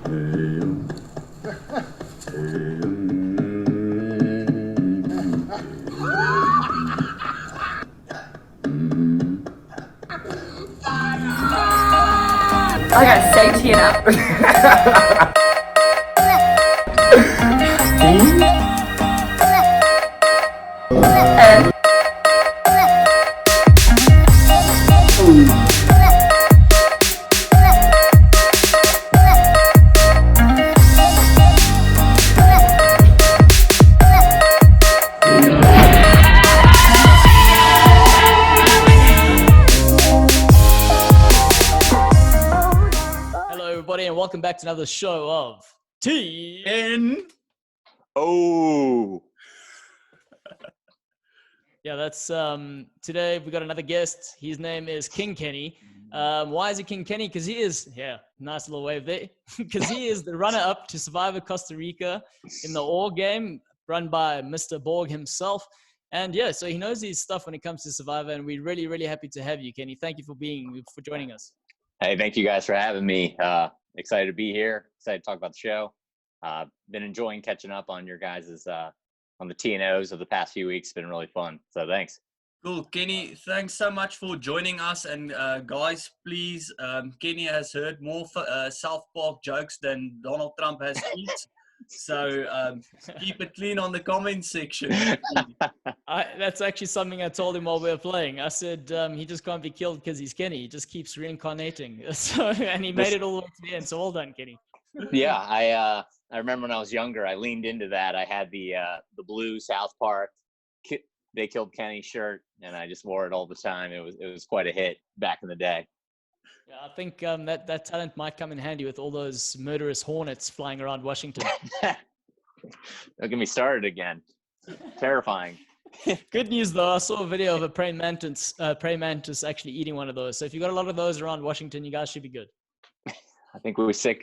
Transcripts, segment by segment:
I gotta say to you now. Welcome back to another show of TNO. Yeah, that's today we got another guest. His name is King Kenny. Why is he King Kenny? Because he is, nice little wave there. Because he is the runner-up to Survivor Costa Rica in the All game, run by Mr. Borg himself. And yeah, so he knows his stuff when it comes to Survivor, and we're really, really happy to have you, Kenny. Thank you for joining us. Hey, thank you guys for having me. Excited to be here. Excited to talk about the show. Been enjoying catching up on your guys' on the TNOs of the past few weeks. Been really fun. So thanks. Cool, Kenny. Thanks so much for joining us. And guys, please, Kenny has heard more South Park jokes than Donald Trump has tweets. So keep it clean on the comment section. That's actually something I told him while we were playing. I said he just can't be killed because he's Kenny. He just keeps reincarnating. And he made it all the way to the end. So well done, Kenny. Yeah, I remember when I was younger, I leaned into that. I had the blue South Park "They Killed Kenny" shirt, and I just wore it all the time. It was quite a hit back in the day. Yeah, I think that talent might come in handy with all those murderous hornets flying around Washington. Don't get me started again. Terrifying. Good news though, I saw a video of a praying mantis actually eating one of those. So if you got a lot of those around Washington, you guys should be good. I think we sick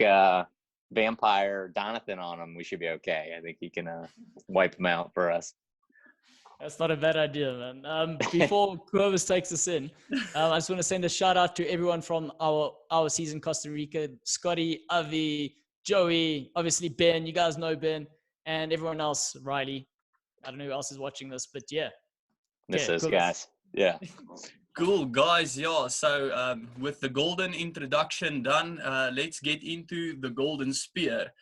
vampire Donathan on him. We should be okay. I think he can wipe him out for us. That's not a bad idea, man. Before Clovis takes us in, I just want to send a shout out to everyone from our season Costa Rica, Scotty, Avi, Joey, obviously Ben, you guys know Ben, and everyone else, Riley. I don't know who else is watching this, but yeah. This is, guys. Yeah. Cool, guys. Yeah, so with the golden introduction done, let's get into the Golden Spear.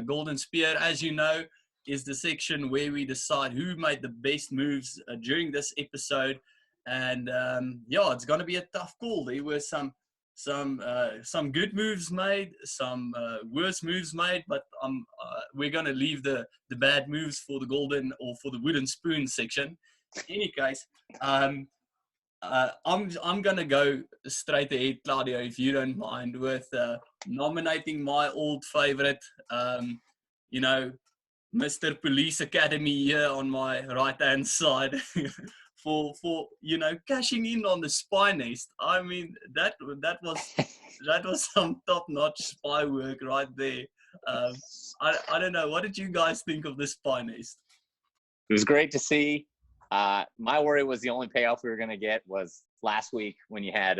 Golden Spear, as you know, is the section where we decide who made the best moves during this episode. And it's going to be a tough call. There were some good moves made, some worse moves made, but we're going to leave the bad moves for the golden or for the wooden spoon section. In any case, I'm going to go straight ahead, Claudio, if you don't mind, with nominating my old favorite, Mr. Police Academy here on my right-hand side for cashing in on the spy nest. I mean, that was some top-notch spy work right there. I don't know. What did you guys think of the spy nest? It was great to see. My worry was the only payoff we were going to get was last week when you had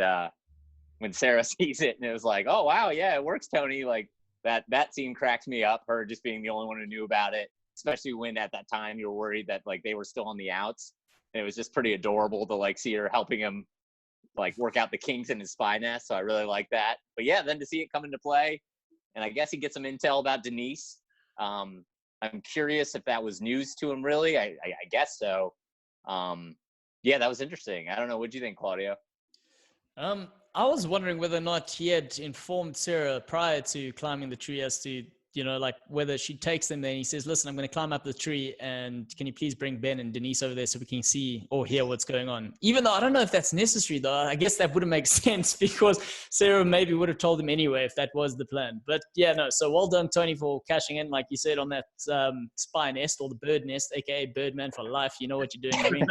when Sarah sees it and it was like, oh, wow, yeah, it works, Tony. Like, that scene cracks me up, her just being the only one who knew about it, especially when at that time you were worried that like they were still on the outs. And it was just pretty adorable to like see her helping him like work out the kinks in his spy nest. So I really like that. But yeah, then to see it come into play, and I guess he gets some intel about Denise. I'm curious if that was news to him, really. I guess so. That was interesting. I don't know. What do you think, Claudio? I was wondering whether or not he had informed Sarah prior to climbing the tree as to, whether she takes them there and he says, listen, I'm going to climb up the tree and can you please bring Ben and Denise over there so we can see or hear what's going on? Even though I don't know if that's necessary though. I guess that wouldn't make sense because Sarah maybe would have told him anyway if that was the plan. But yeah, no. So well done, Tony, for cashing in, like you said, on that spy nest or the bird nest, aka Birdman for life. You know what you're doing.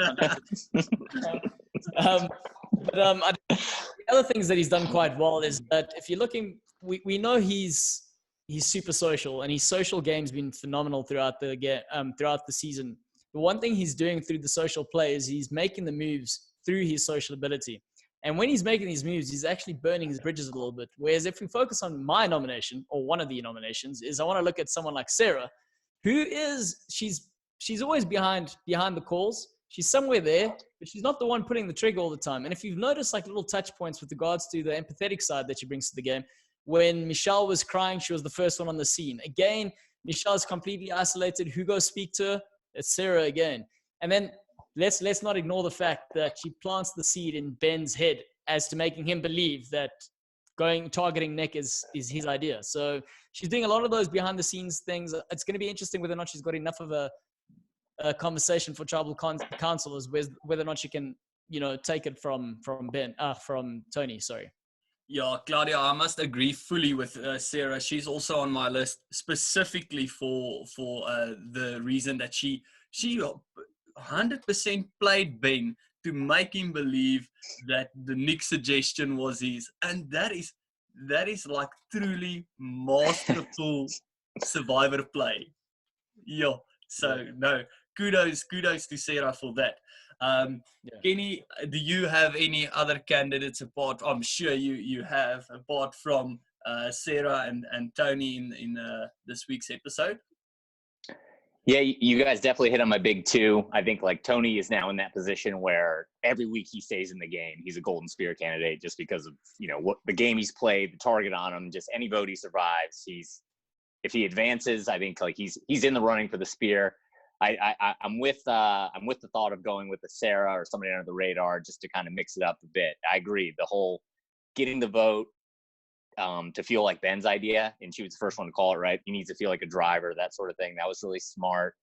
The other things that he's done quite well is that if you're looking, we know he's super social and his social game's been phenomenal throughout the season. But one thing he's doing through the social play is he's making the moves through his social ability. And when he's making these moves, he's actually burning his bridges a little bit. Whereas if we focus on my nomination, or one of the nominations, is I want to look at someone like Sarah, who is, she's always behind the calls. She's somewhere there, but she's not the one putting the trigger all the time. And if you've noticed like little touch points with regards to the empathetic side that she brings to the game, when Michelle was crying, she was the first one on the scene. Again, Michelle is completely isolated. Who goes speak to her? It's Sarah again. And then let's not ignore the fact that she plants the seed in Ben's head as to making him believe that targeting Nick is his idea. So she's doing a lot of those behind the scenes things. It's going to be interesting whether or not she's got enough of a conversation for tribal council as whether or not she can, take it from Tony. Sorry. Yeah, Claudia, I must agree fully with Sarah. She's also on my list specifically for the reason that she 100% played Ben to make him believe that the Nick suggestion was his, and that is like truly masterful survivor play. Yeah. So no, kudos to Sarah for that. Kenny, do you have any other candidates apart? I'm sure you have, apart from Sarah and Tony in this week's episode. Yeah, you guys definitely hit on my big two. I think like Tony is now in that position where every week he stays in the game. He's a Golden Spear candidate just because of what the game he's played, the target on him, just any vote he survives. If he advances, I think like he's in the running for the spear. I'm with the thought of going with the Sarah or somebody under the radar just to kind of mix it up a bit. I agree. The whole getting the vote to feel like Ben's idea, and she was the first one to call it, right? He needs to feel like a driver, that sort of thing. That was really smart.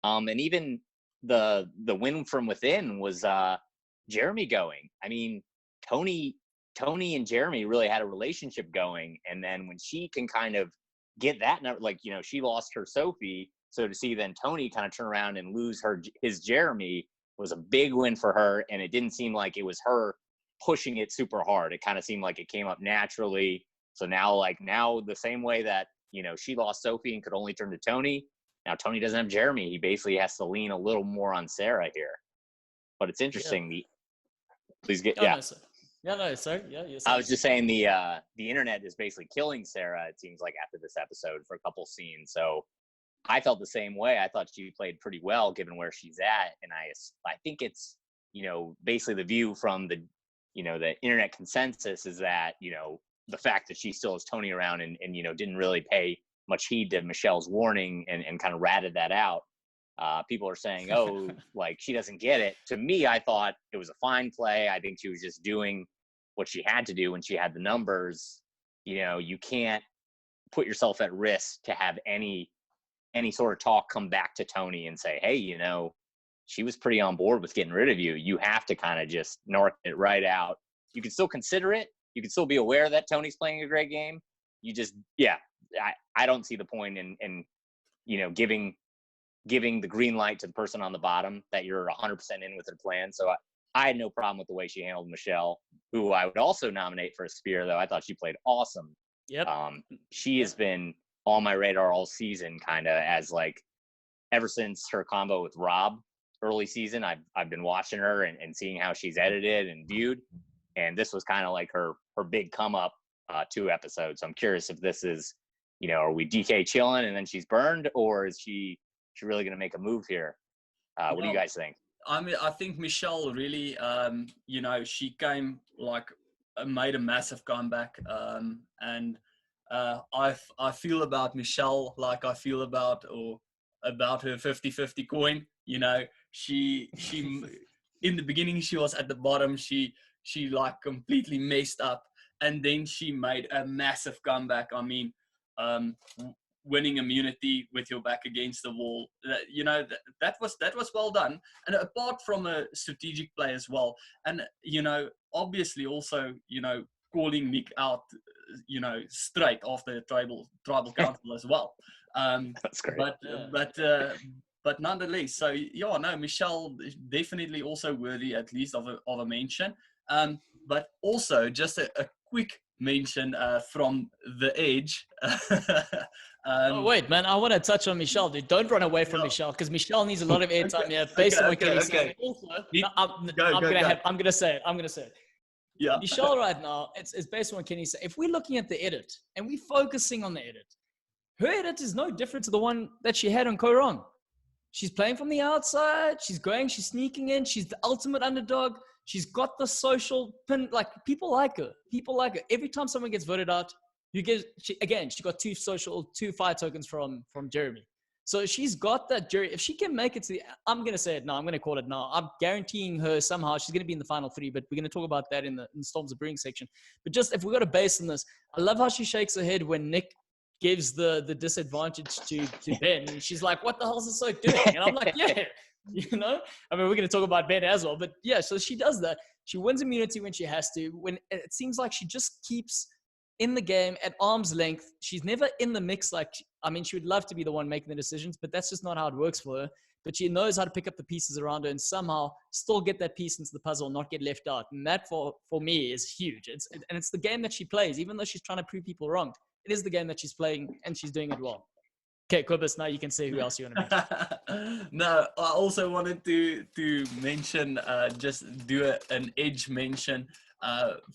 And even the win from within was Jeremy going. I mean, Tony and Jeremy really had a relationship going, and then when she can kind of get that, she lost her Sophie. So to see then Tony kind of turn around and lose his Jeremy was a big win for her. And it didn't seem like it was her pushing it super hard. It kind of seemed like it came up naturally. So now the same way that, she lost Sophie and could only turn to Tony. Now Tony doesn't have Jeremy. He basically has to lean a little more on Sarah here. But it's interesting. Yeah. Please get, oh, yeah. No, sir. Yeah, no, sorry. Yeah, yes. I was just saying the internet is basically killing Sarah, it seems like, after this episode for a couple scenes. So I felt the same way. I thought she played pretty well given where she's at. And I think it's, basically the view from the internet consensus is that, the fact that she still has Tony around and didn't really pay much heed to Michelle's warning and kind of ratted that out. People are saying, oh, like she doesn't get it. To me, I thought it was a fine play. I think she was just doing what she had to do when she had the numbers. You can't put yourself at risk to have any sort of talk come back to Tony and say, hey, she was pretty on board with getting rid of you. You have to kind of just narc it right out. You can still consider it. You can still be aware that Tony's playing a great game. You just, I don't see the point in giving the green light to the person on the bottom that you're 100% in with their plan. So I had no problem with the way she handled Michelle, who I would also nominate for a spear, though. I thought she played awesome. Yep. She has been on my radar all season, kind of as ever since her combo with Rob early season. I've been watching her and seeing how she's edited and viewed, and this was kind of like her big come up 2 episodes. So I'm curious if this is, are we DK chilling and then she's burned, or is she really going to make a move here? What do you guys think? I mean, I think Michelle really, she came made a massive comeback, and I feel about Michelle like I feel about her 50-50 coin. She in the beginning she was at the bottom. She completely messed up, and then she made a massive comeback. I mean, winning immunity with your back against the wall. That was well done. And apart from a strategic play as well, and obviously also calling Nick out, straight off the tribal council as well. That's great. But nonetheless, so Michelle is definitely also worthy at least of a mention. But also just a quick mention from the edge. Wait, man, I want to touch on Michelle, dude. Don't run away from Michelle, because Michelle needs a lot of airtime here. Based on what Kenny's saying. Also, I'm gonna say it. Yeah. Michelle right now, it's based on what Kenny said. If we're looking at the edit and we're focusing on the edit, her edit is no different to the one that she had on Korong. She's playing from the outside. She's sneaking in. She's the ultimate underdog. She's got the social pin. Like, people like her. People like her. Every time someone gets voted out, she got two fire tokens from Jeremy. So she's got that jury. If she can make it to I'm going to say it now. I'm going to call it now. I'm guaranteeing her somehow she's going to be in the final 3, but we're going to talk about that in the Storms of Brewing section. But just if we got a base on this, I love how she shakes her head when Nick gives the disadvantage to Ben. And she's like, what the hell is this so doing? And I'm like, yeah, you know? I mean, we're going to talk about Ben as well. But yeah, so she does that. She wins immunity when she has to. When it seems like she just keeps in the game at arm's length. She's never in the mix. She would love to be the one making the decisions, but that's just not how it works for her. But she knows how to pick up the pieces around her and somehow still get that piece into the puzzle, not get left out. And that for me is huge. It's the game that she plays, even though she's trying to prove people wrong. It is the game that she's playing, and she's doing it well. Okay, Kobus, now you can say who else you want to mention. No, I also wanted to mention, just do an edge mention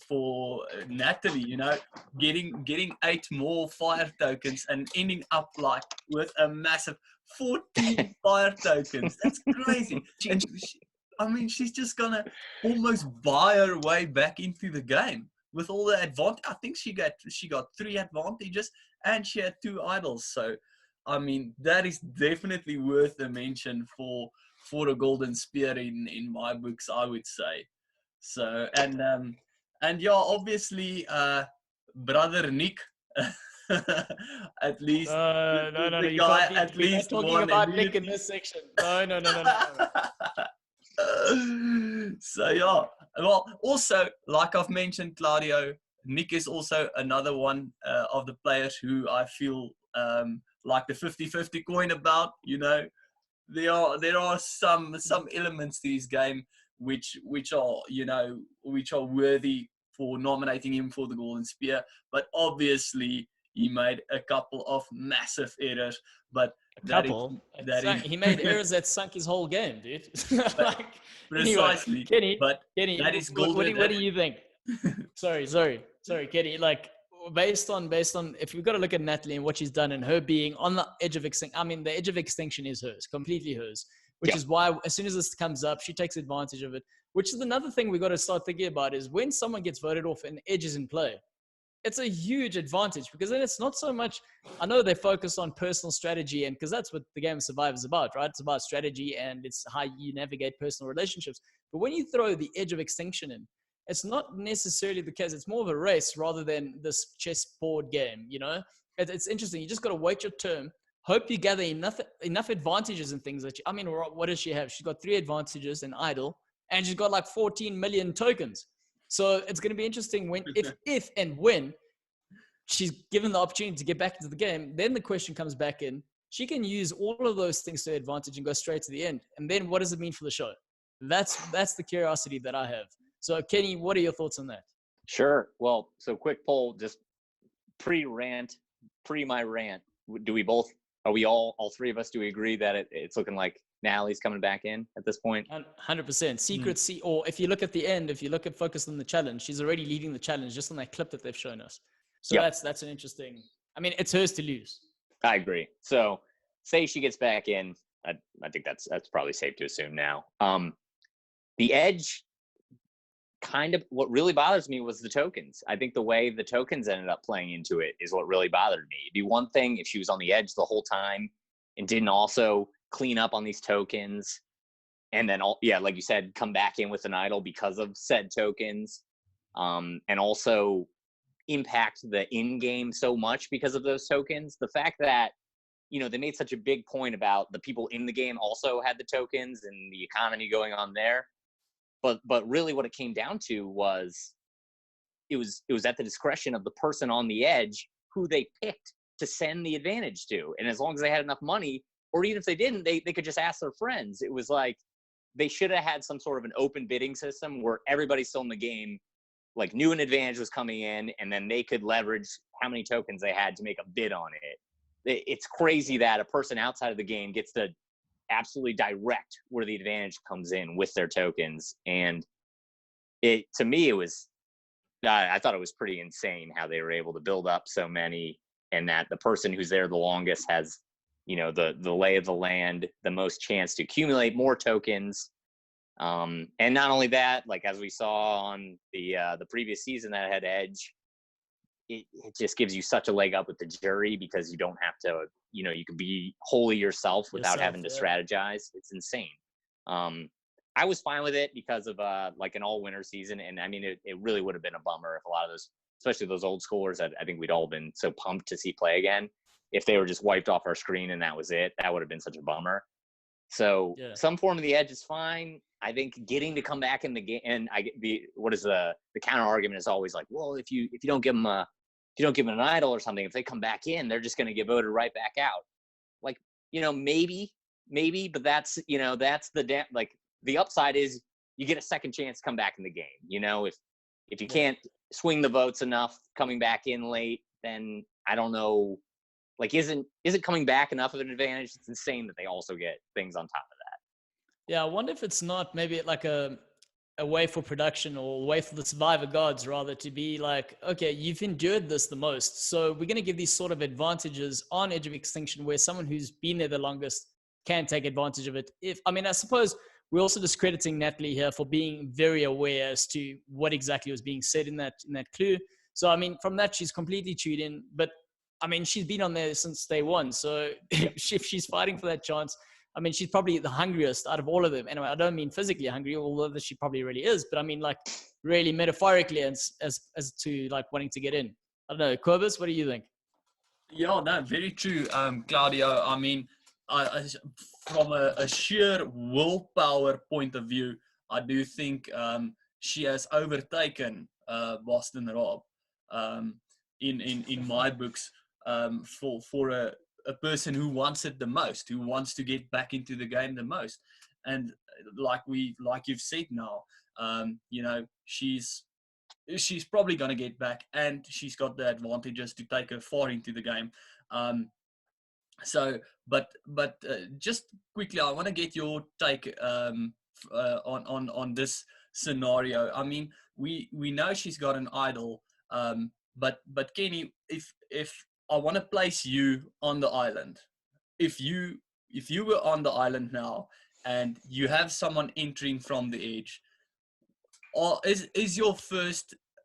for Natalie, you know, getting 8 more fire tokens and ending up like with a massive 14 fire tokens. That's crazy. She's just gonna almost buy her way back into the game with all the advantage. I think she got 3 advantages and she had 2 idols. So, I mean, that is definitely worth a mention for a golden spear in my books, I would say. So, and yeah, obviously, brother Nick, at least no, the you guy can't at be least talking won about immunity. Nick in this section. No. So yeah, well, also, like I've mentioned, Claudio, Nick is also another one of the players who I feel like the 50-50 coin about. You know, there are some elements to his game which are worthy for nominating him for the Golden Spear, but obviously he made a couple of massive errors. But he made errors that sunk his whole game, dude. Precisely. Anyway, but Kenny, that is what golden. do you think? Sorry, Kenny. Like, based on if we've got to look at Natalie and what she's done and her being on the edge of extinction. I mean, the edge of extinction is hers, completely hers, which is why as soon as this comes up, she takes advantage of it. Which is another thing we got to start thinking about is when someone gets voted off and edge is in play. It's a huge advantage because then it's not so much, I know they focus on personal strategy and because that's what the game of Survivor is about, right? It's about strategy and it's how you navigate personal relationships. But when you throw the edge of extinction in, it's not necessarily the case. It's more of a race rather than this chessboard game, you know? It's interesting. You just got to wait your turn, hope you gather enough advantages and things that what does she have? She's got 3 advantages in idle and she's got like 14 million tokens. So it's going to be interesting if and when she's given the opportunity to get back into the game, then the question comes back in. She can use all of those things to her advantage and go straight to the end. And then what does it mean for the show? That's the curiosity that I have. So Kenny, what are your thoughts on that? Sure. Well, so quick poll, just pre my rant. Are we all 3 of us, do we agree that it's looking like Natalie's coming back in at this point? 100%. Secret or if you look at the end, if you look at focus on the challenge, she's already leading the challenge just on that clip that they've shown us. So that's an interesting, it's hers to lose. I agree. So say she gets back in, I think that's probably safe to assume now. The edge, kind of what really bothers me was the tokens. I think the way the tokens ended up playing into it is what really bothered me. It'd be one thing if she was on the edge the whole time and didn't also clean up on these tokens and then like you said, come back in with an idol because of said tokens, and also impact the in-game so much because of those tokens. The fact that they made such a big point about the people in the game also had the tokens and the economy going on there. But really what it came down to was it was at the discretion of the person on the edge who they picked to send the advantage to. And as long as they had enough money, or even if they didn't, they could just ask their friends. It was like they should have had some sort of an open bidding system where everybody still in the game like knew an advantage was coming in, and then they could leverage how many tokens they had to make a bid on it. It's crazy that a person outside of the game gets to absolutely direct where the advantage comes in with their tokens. And to me, it was I thought it was pretty insane how they were able to build up so many, and that the person who's there the longest has, the lay of the land, the most chance to accumulate more tokens. And not only that, like as we saw on the previous season that had Edge, it just gives you such a leg up with the jury because you don't have to, you can be wholly yourself without having to strategize. It's insane. I was fine with it because of like an all-winner season, and I mean it really would have been a bummer if a lot of those, especially those old schoolers that I think we'd all been so pumped to see play again, if they were just wiped off our screen and that was it. That would have been such a bummer. So some form of the Edge is fine. I think getting to come back in the game, and the counter argument is always like, well, if you don't give them an idol or something, if they come back in, they're just going to get voted right back out. Like, maybe, but that's the upside is you get a second chance to come back in the game. If you can't swing the votes enough coming back in late, then I don't know. Like, isn't coming back enough of an advantage? It's insane that they also get things on top of that. Yeah, I wonder if it's not maybe like a way for production or a way for the survivor gods rather to be like, okay, you've endured this the most, so we're going to give these sort of advantages on Edge of Extinction where someone who's been there the longest can take advantage of it. I suppose we're also discrediting Natalie here for being very aware as to what exactly was being said in that clue. So, I mean, from that, she's completely tuned in, but I mean, she's been on there since day one. So if she's fighting for that chance, I mean, she's probably the hungriest out of all of them. Anyway, I don't mean physically hungry, although she probably really is, but I mean like really metaphorically as to like wanting to get in. I don't know. Corbus, what do you think? Yeah, no, very true, Claudio. I mean, I from a sheer willpower point of view, I do think she has overtaken Boston Rob in my books for a person who wants it the most, who wants to get back into the game the most. And like you've said now, she's probably going to get back, and she's got the advantages to take her far into the game. But just quickly, I want to get your take on this scenario. I mean, we know she's got an idol, but Kenny, if I want to place you on the island, if you were on the island now and you have someone entering from the Edge, or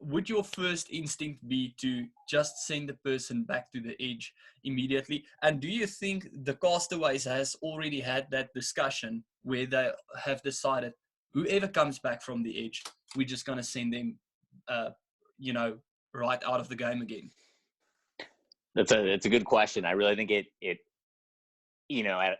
would your first instinct be to just send the person back to the Edge immediately? And do you think the Castaways has already had that discussion where they have decided whoever comes back from the Edge, we're just going to send them, right out of the game again? It's a good question. I really think it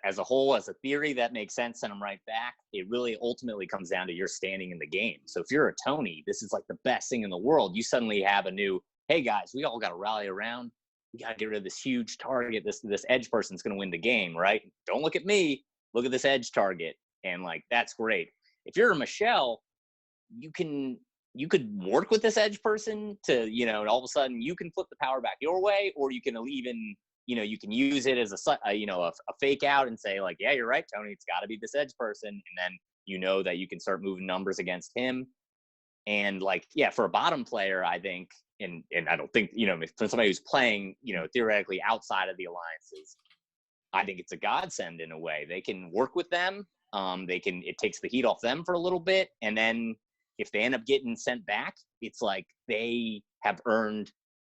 as a whole, as a theory, that makes sense, and I'm right back. It really ultimately comes down to your standing in the game. So if you're a Tony, this is like the best thing in the world. You suddenly have a new, hey guys, we all got to rally around. We got to get rid of this huge target. This Edge person's going to win the game, right? Don't look at me. Look at this Edge target. And like, that's great. If you're a Michelle, you could work with this Edge person to, and all of a sudden you can flip the power back your way, or you can even, you can use it as a fake out and say like, yeah, you're right, Tony, it's got to be this Edge person. And then, that you can start moving numbers against him. And like, yeah, for a bottom player, I think, and I don't think, for somebody who's playing, theoretically outside of the alliances, I think it's a godsend in a way. They can work with them. It takes the heat off them for a little bit. And then if they end up getting sent back, it's like they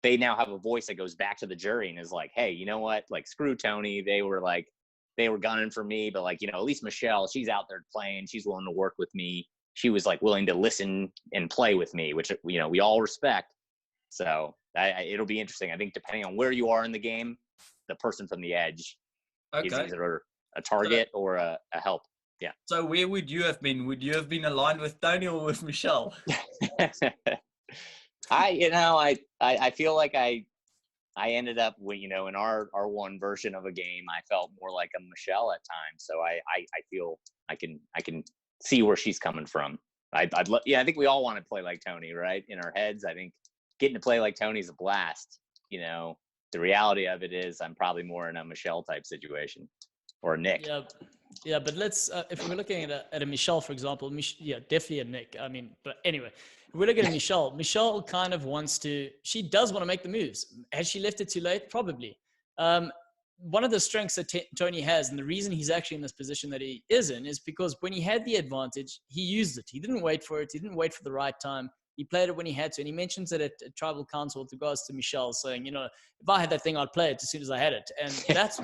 now have a voice that goes back to the jury and is like, hey, you know what? Like, screw Tony. They were gunning for me, but like, at least Michelle, she's out there playing. She's willing to work with me. She was like willing to listen and play with me, which, we all respect. So it'll be interesting. I think depending on where you are in the game, the person from the Edge is either a target or a help. Yeah. So where would you have been? Would you have been aligned with Tony or with Michelle? I feel like I ended up with, in our one version of a game, I felt more like a Michelle at times. So I feel I can see where she's coming from. I think we all want to play like Tony, right? In our heads, I think getting to play like Tony's a blast. The reality of it is I'm probably more in a Michelle type situation or a Nick. Yep. Yeah, but let's, if we're looking at a Michelle, for example, yeah, definitely a Nick. I mean, but anyway, if we're looking at Michelle kind of wants to, she does want to make the moves. Has she left it too late? Probably. One of the strengths that Tony has, and the reason he's actually in this position that he is in, is because when he had the advantage, he used it. He didn't wait for it. He didn't wait for the right time. He played it when he had to. And he mentions it at Tribal Council with regards to Michelle saying, you know, if I had that thing, I'd play it as soon as I had it. And that's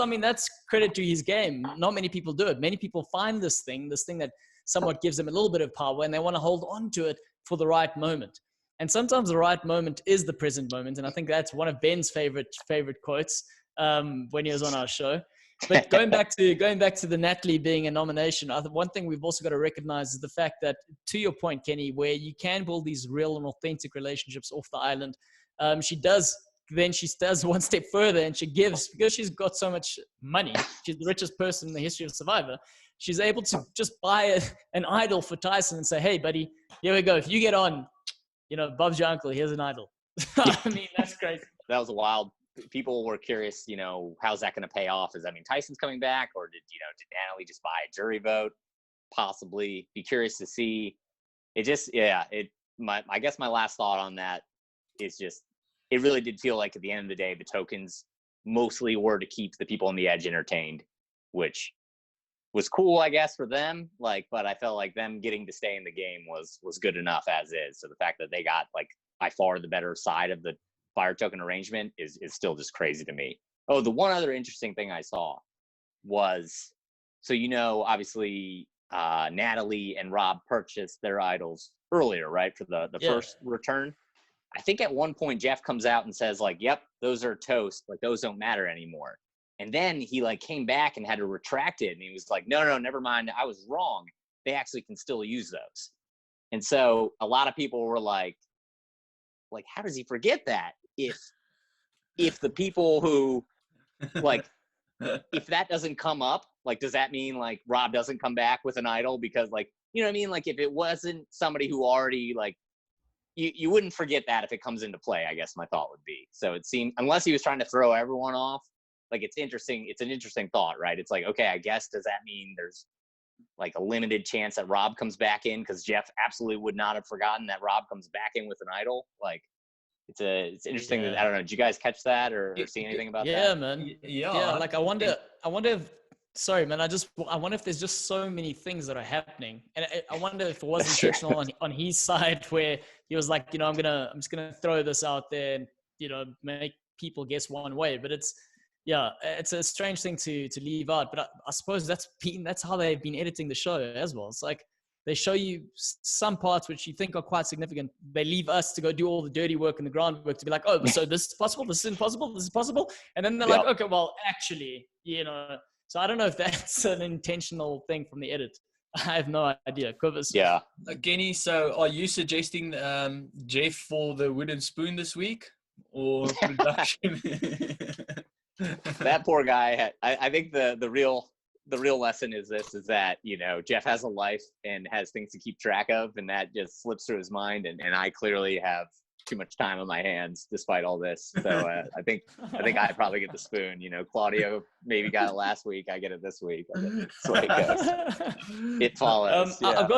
I mean, that's credit to his game. Not many people do it. Many people find this thing that somewhat gives them a little bit of power, and they want to hold on to it for the right moment. And sometimes the right moment is the present moment. And I think that's one of Ben's favorite quotes when he was on our show. But going back to the Natalie being a nomination, one thing we've also got to recognize is the fact that, to your point, Kenny, where you can build these real and authentic relationships off the island, she does one step further, and she gives, because she's got so much money, she's the richest person in the history of Survivor, she's able to just buy an idol for Tyson and say, hey, buddy, here we go. If you get on, you know, Bob's your uncle, here's an idol. I mean, that's crazy. That was wild. People were curious, you know, how's that going to pay off? Tyson's coming back, or did Natalie just buy a jury vote? Possibly. Be curious to see. I guess my last thought on that is just, it really did feel like at the end of the day, the tokens mostly were to keep the people on the edge entertained, which was cool, I guess, for them. But I felt like them getting to stay in the game was good enough as is. So the fact that they got by far the better side of the fire token arrangement is still just crazy to me. Oh, the one other interesting thing I saw was, so, obviously Natalie and Rob purchased their idols earlier, right? For the first return. I think at one point Jeff comes out and says yep, those are toast. Those don't matter anymore. And then he came back and had to retract it. And he was like, no, never mind. I was wrong. They actually can still use those. And so a lot of people were like, how does he forget that? If the people who if that doesn't come up, does that mean Rob doesn't come back with an idol? Because you know what I mean? If it wasn't somebody who already you wouldn't forget that if it comes into play, I guess my thought would be. So it seemed, unless he was trying to throw everyone off, it's interesting. It's an interesting thought, right? It's okay, I guess, does that mean there's a limited chance that Rob comes back in? Because Jeff absolutely would not have forgotten that Rob comes back in with an idol. It's interesting. Yeah. That, I don't know. Did you guys catch that or see anything about that? Yeah, man. Yeah. I wonder if, sorry, man. I wonder if there's just so many things that are happening. And I wonder if it was intentional on his side, where he was I'm just going to throw this out there and, make people guess one way. But it's a strange thing to leave out. But I suppose that's how they've been editing the show as well. It's they show you some parts which you think are quite significant. They leave us to go do all the dirty work and the groundwork to be oh, so this is possible, this isn't possible, this is possible. And then they're okay, well, actually, So I don't know if that's an intentional thing from the edit. I have no idea. Yeah. Kenny, so are you suggesting Jeff for the wooden spoon this week? Or production? That poor guy. I think the real lesson is that Jeff has a life and has things to keep track of, and that just slips through his mind, and I clearly have too much time on my hands despite all this. So I think I probably get the spoon. Claudio maybe got it last week, I get it this week. That's the way it goes. It follows. Yeah.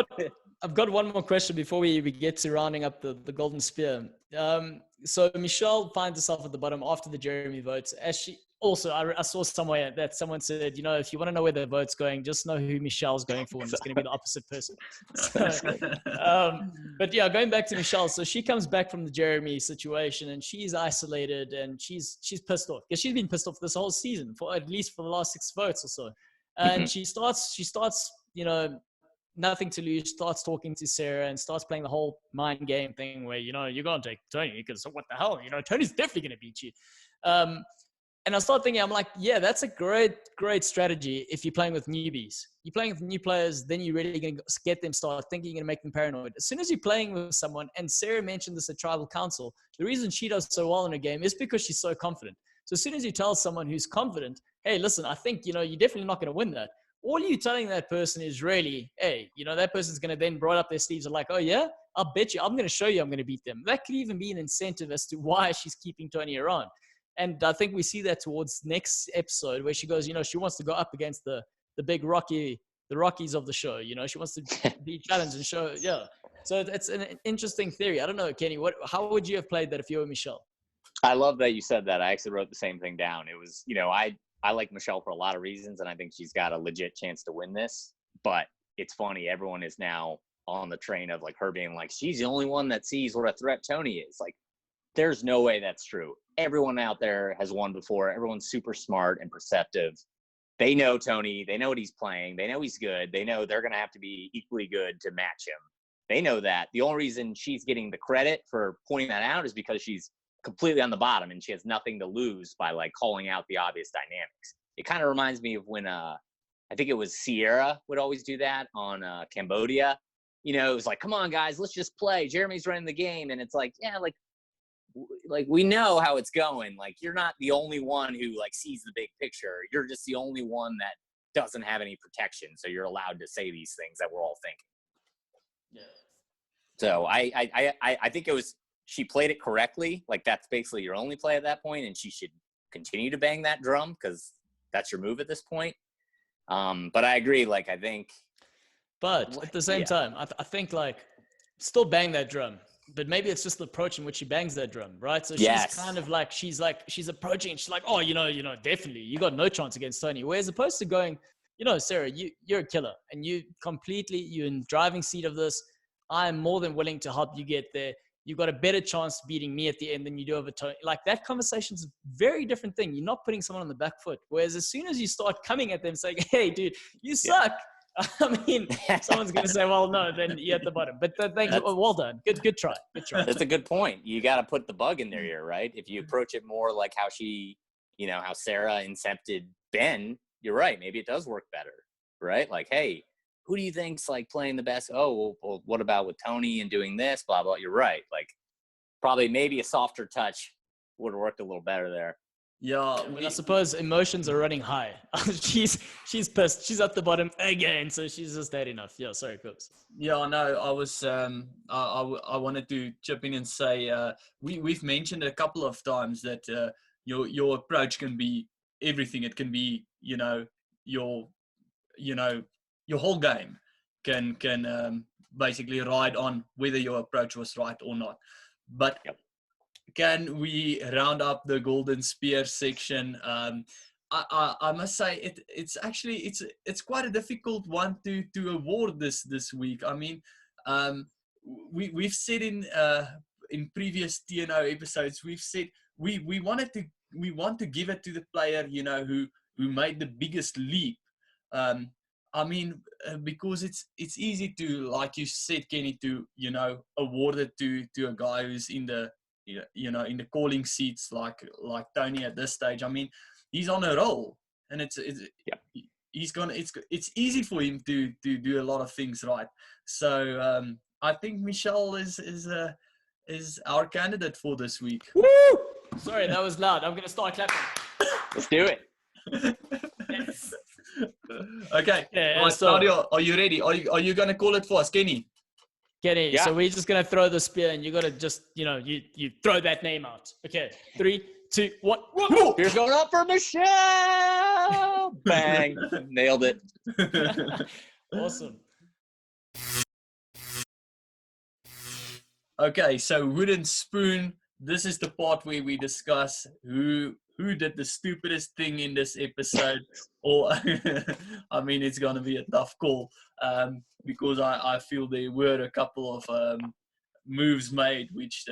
I've got one more question before we get to rounding up the golden spear. So Michelle finds herself at the bottom after the Jeremy votes. As she also, I saw somewhere that someone said, if you want to know where the vote's going, just know who Michelle's going for, and it's going to be the opposite person. So, but yeah, going back to Michelle. So she comes back from the Jeremy situation, and she's isolated, and she's pissed off, because she's been pissed off this whole season, for at least for the last 6 votes or so. And she starts, nothing to lose, starts talking to Sarah and starts playing the whole mind game thing where, you're going to take Tony because what the hell, Tony's definitely going to beat you. And I start thinking, I'm yeah, that's a great strategy if you're playing with newbies. You're playing with new players, then you're really going to get them start thinking you're going to make them paranoid. As soon as you're playing with someone, and Sarah mentioned this at Tribal Council, the reason she does so well in a game is because she's so confident. So as soon as you tell someone who's confident, hey, listen, I think, you're definitely not going to win that. All you're telling that person is really, hey, that person's going to then roll up their sleeves and oh yeah, I'll bet you, I'm going to show you I'm going to beat them. That could even be an incentive as to why she's keeping Tony around. And I think we see that towards next episode where she goes, she wants to go up against the big the Rockies of the show. You know, she wants to be challenged and show. Yeah. So it's an interesting theory. I don't know, Kenny. How would you have played that if you were Michelle? I love that you said that. I actually wrote the same thing down. It was, I like Michelle for a lot of reasons, and I think she's got a legit chance to win this. But it's funny, everyone is now on the train of like her being like, she's the only one that sees what a threat Tony is. Like, there's no way that's true. Everyone out there has won before. Everyone's super smart and perceptive. They know Tony. They know what he's playing. They know he's good. They know they're going to have to be equally good to match him. They know that. The only reason she's getting the credit for pointing that out is because she's completely on the bottom and she has nothing to lose by like calling out the obvious dynamics. It kind of reminds me of when I think it was Sierra would always do that on Cambodia. It was like, come on guys, let's just play. Jeremy's running the game. And it's like, yeah, like we know how it's going. Like, you're not the only one who like sees the big picture. You're just the only one that doesn't have any protection. So you're allowed to say these things that we're all thinking. Yeah. So I think it was, she played it correctly. Like, that's basically your only play at that point, and she should continue to bang that drum because that's your move at this point. But I agree. Like, I think. But at the same time, I think like still bang that drum. But maybe it's just the approach in which she bangs that drum, right? So she's kind of like, she's approaching and she's like, oh, definitely, you got no chance against Tony. Whereas opposed to going, Sarah, you're a killer and you're in the driving seat of this. I'm more than willing to help you get there. You've got a better chance of beating me at the end than you do over Tony. Like, that conversation's a very different thing. You're not putting someone on the back foot. Whereas as soon as you start coming at them saying, hey, dude, you suck. I mean, someone's going to say, well, no, then you're at the bottom. But thank you. Well done. Good try. That's a good point. You got to put the bug in their ear, right? If you approach it more like how she, how Sarah incepted Ben, you're right. Maybe it does work better, right? Like, hey, who do you think's like playing the best? Oh, well, what about with Tony and doing this, blah, blah. You're right. Like, probably maybe a softer touch would have worked a little better there. Yeah, I suppose emotions are running high. she's pissed. She's at the bottom again, so she's just had enough. Yeah, sorry, Coops. Yeah, no, I was I wanted to chip in and say we've mentioned a couple of times that your approach can be everything. It can be your whole game can basically ride on whether your approach was right or not. But can we round up the Golden Spear section? I must say it's actually it's quite a difficult one to award this week. I mean, we've said in previous TNO episodes, we've said we want to give it to the player who made the biggest leap. I mean, because it's easy to, like you said, Kenny, to award it to a guy who's in the in the calling seats like Tony at this stage. I mean, he's on a roll, and it's easy for him to do a lot of things right. So I think Michelle is our candidate for this week. Woo! Sorry, that was loud. I'm gonna start clapping. Let's do it. Yes. Okay. Yeah, right, so, Claudio, are you ready? Are you gonna call it for us, Kenny? Kenny, Yeah. so we're just gonna throw the spear, and you gotta just you throw that name out. Okay, 3, 2, 1. Here's going up for Michelle. Bang. Nailed it. Awesome. Okay, so wooden spoon. This is the part where we discuss who did the stupidest thing in this episode. Or, I mean, it's going to be a tough call because I feel there were a couple of moves made which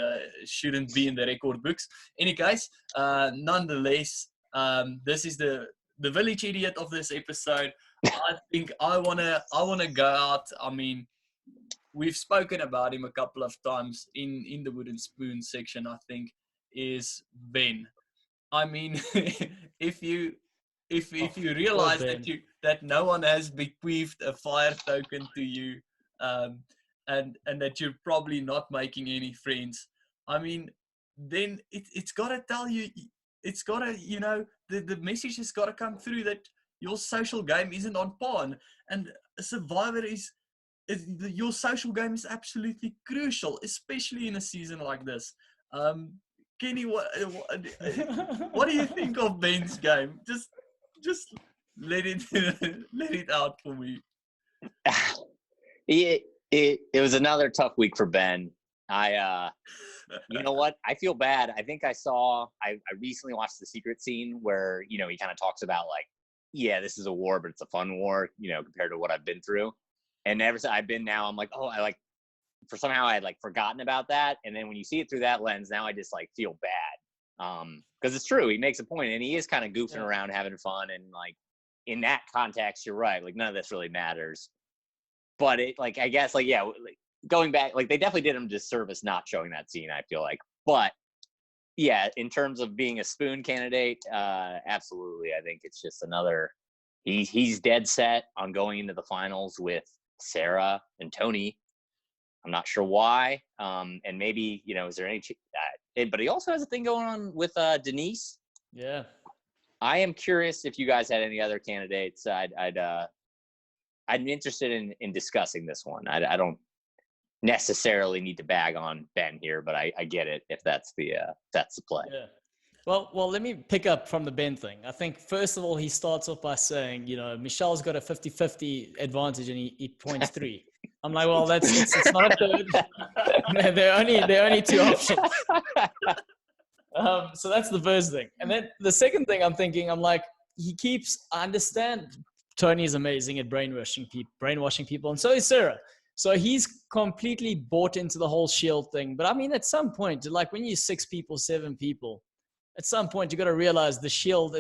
shouldn't be in the record books. Any case, nonetheless, this is the village idiot of this episode. I think I wanna go out. I mean, we've spoken about him a couple of times in the wooden spoon section. I think is Ben. I mean, if you realize that no one has bequeathed a fire token to you, and that you're probably not making any friends, I mean, then it's got to tell you, it's got to, the message has got to come through that your social game isn't on par, and Survivor your social game is absolutely crucial, especially in a season like this. Kenny, what do you think of Ben's game? Just let it out for me. It was another tough week for Ben. You know what? I feel bad. I think I recently watched The Secret Scene where, he kind of talks about like, yeah, this is a war, but it's a fun war, compared to what I've been through. And ever since I've been now, I'm like, oh, somehow I had like forgotten about that. And then when you see it through that lens, now I just like feel bad. Because it's true. He makes a point and he is kind of goofing around, having fun. And like in that context, you're right. Like none of this really matters. But it like, I guess like, yeah, like, going back, like they definitely did him a disservice not showing that scene, I feel like. But yeah, in terms of being a spoon candidate, absolutely. I think it's just another, he's dead set on going into the finals with Sarah and Tony. I'm not sure why. And maybe, is there any, but he also has a thing going on with Denise. Yeah. I am curious if you guys had any other candidates. I'm interested in discussing this one. I don't necessarily need to bag on Ben here, but I get it if that's the play. Yeah. Well, let me pick up from the Ben thing. I think first of all, he starts off by saying, Michelle's got a 50-50 advantage and he points 3. I'm like, well, it's not a third. There are only 2 options. So that's the first thing. And then the second thing I'm thinking, I'm like, I understand Tony is amazing at brainwashing people, and so is Sarah. So he's completely bought into the whole shield thing. But I mean, at some point, like when you're 6 people, 7 people, at some point you got to realize if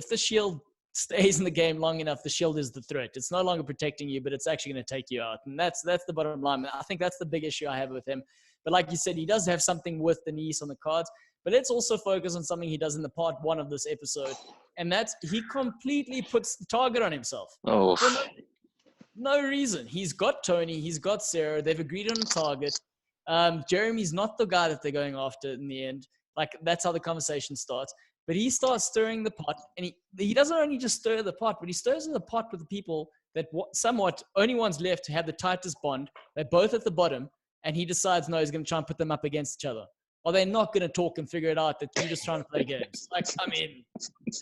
the shield stays in the game long enough, the shield is the threat. It's no longer protecting you, but it's actually going to take you out. And that's the bottom line. I think that's the big issue I have with him. But like you said, he does have something with Denise on the cards. But let's also focus on something he does in the part 1 of this episode. And that's he completely puts the target on himself. Oh. For no reason. He's got Tony. He's got Sarah. They've agreed on a target. Jeremy's not the guy that they're going after in the end. Like, that's how the conversation starts. But he starts stirring the pot. And he doesn't only just stir the pot, but he stirs the pot with the people that somewhat only ones left to have the tightest bond. They're both at the bottom. And he decides, no, he's going to try and put them up against each other. Or they're not going to talk and figure it out that you're just trying to play games. Like, I mean.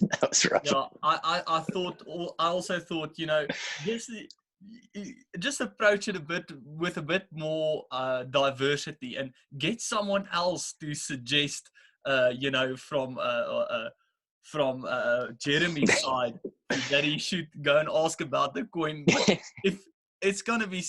That was rough. Yeah, I also thought, just approach it with a bit more diversity and get someone else to suggest, from Jeremy's side that he should go and ask about the coin. If it's gonna be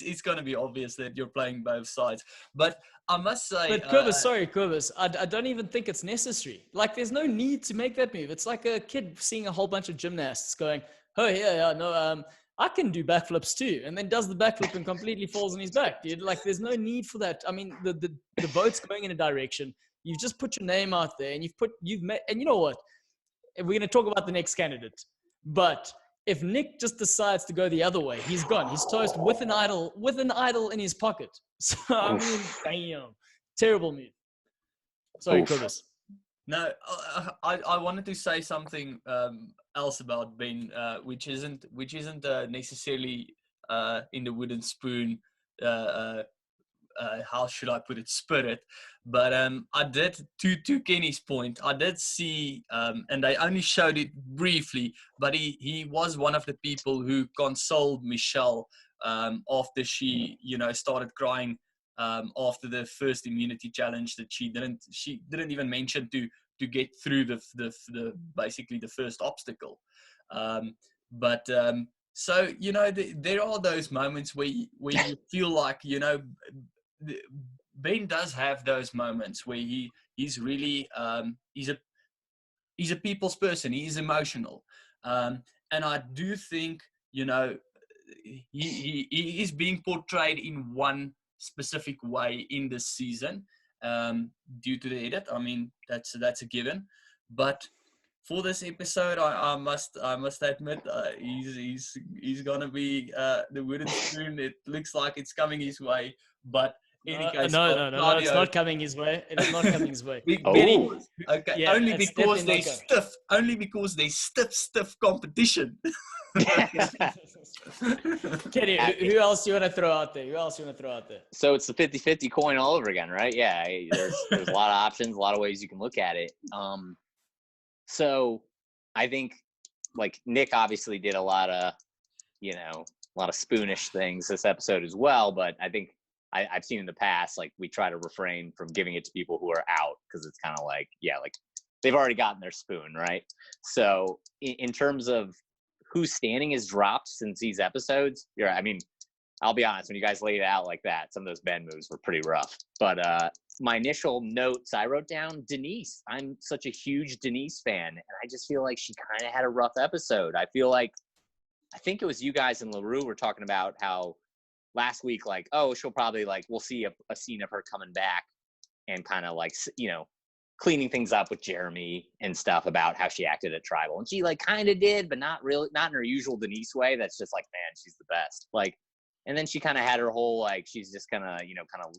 obvious that you're playing both sides, but I must say, but Kobus, I don't even think it's necessary. Like, there's no need to make that move. It's like a kid seeing a whole bunch of gymnasts going, oh yeah, no, I can do backflips too, and then does the backflip and completely falls on his back, dude. Like, there's no need for that. I mean, the vote's going in a direction. You've just put your name out there, and you've met, and you know what? We're going to talk about the next candidate, but if Nick just decides to go the other way, he's gone. He's toast with an idol in his pocket. So, I mean, damn. Terrible move. Sorry, Kobus. No, I wanted to say something else about Ben, which isn't necessarily in the wooden spoon. How should I put it? Spirit, but I did to Kenny's point. I did see, and they only showed it briefly, but he was one of the people who consoled Michelle after she started crying after the first immunity challenge that she didn't even mention to get through the basically the first obstacle. So there are those moments where you feel like Ben does have those moments where he's really he's a people's person. He is emotional, and I do think he is being portrayed in one specific way in this season due to the edit. I mean, that's a given, but for this episode, I must admit he's gonna be the wooden spoon. It looks like it's coming his way, but in any case, no, it's not coming his way. It's not coming his way. Okay, Yeah, only because there's stiff competition. Kenny, who else you want to throw out there? So it's the 50-50 coin all over again, right? Yeah, there's a lot of options, a lot of ways you can look at it. So I think like Nick obviously did a lot of spoonish things this episode as well, but I think I've seen in the past, like, we try to refrain from giving it to people who are out, because it's kind of like, yeah, like they've already gotten their spoon, right? So in terms of whose standing has dropped since these episodes, I mean, I'll be honest, when you guys laid it out like that, some of those Ben moves were pretty rough. But my initial notes I wrote down, Denise. I'm such a huge Denise fan, and I just feel like she kind of had a rough episode. I think it was you guys and LaRue were talking about how last week, like, oh, she'll probably, like, we'll see a scene of her coming back and kind of like, cleaning things up with Jeremy and stuff about how she acted at Tribal. And she, like, kind of did, but not really, not in her usual Denise way. That's just like, man, she's the best. Like, and then she kind of had her whole, like, she's just gonna, kind of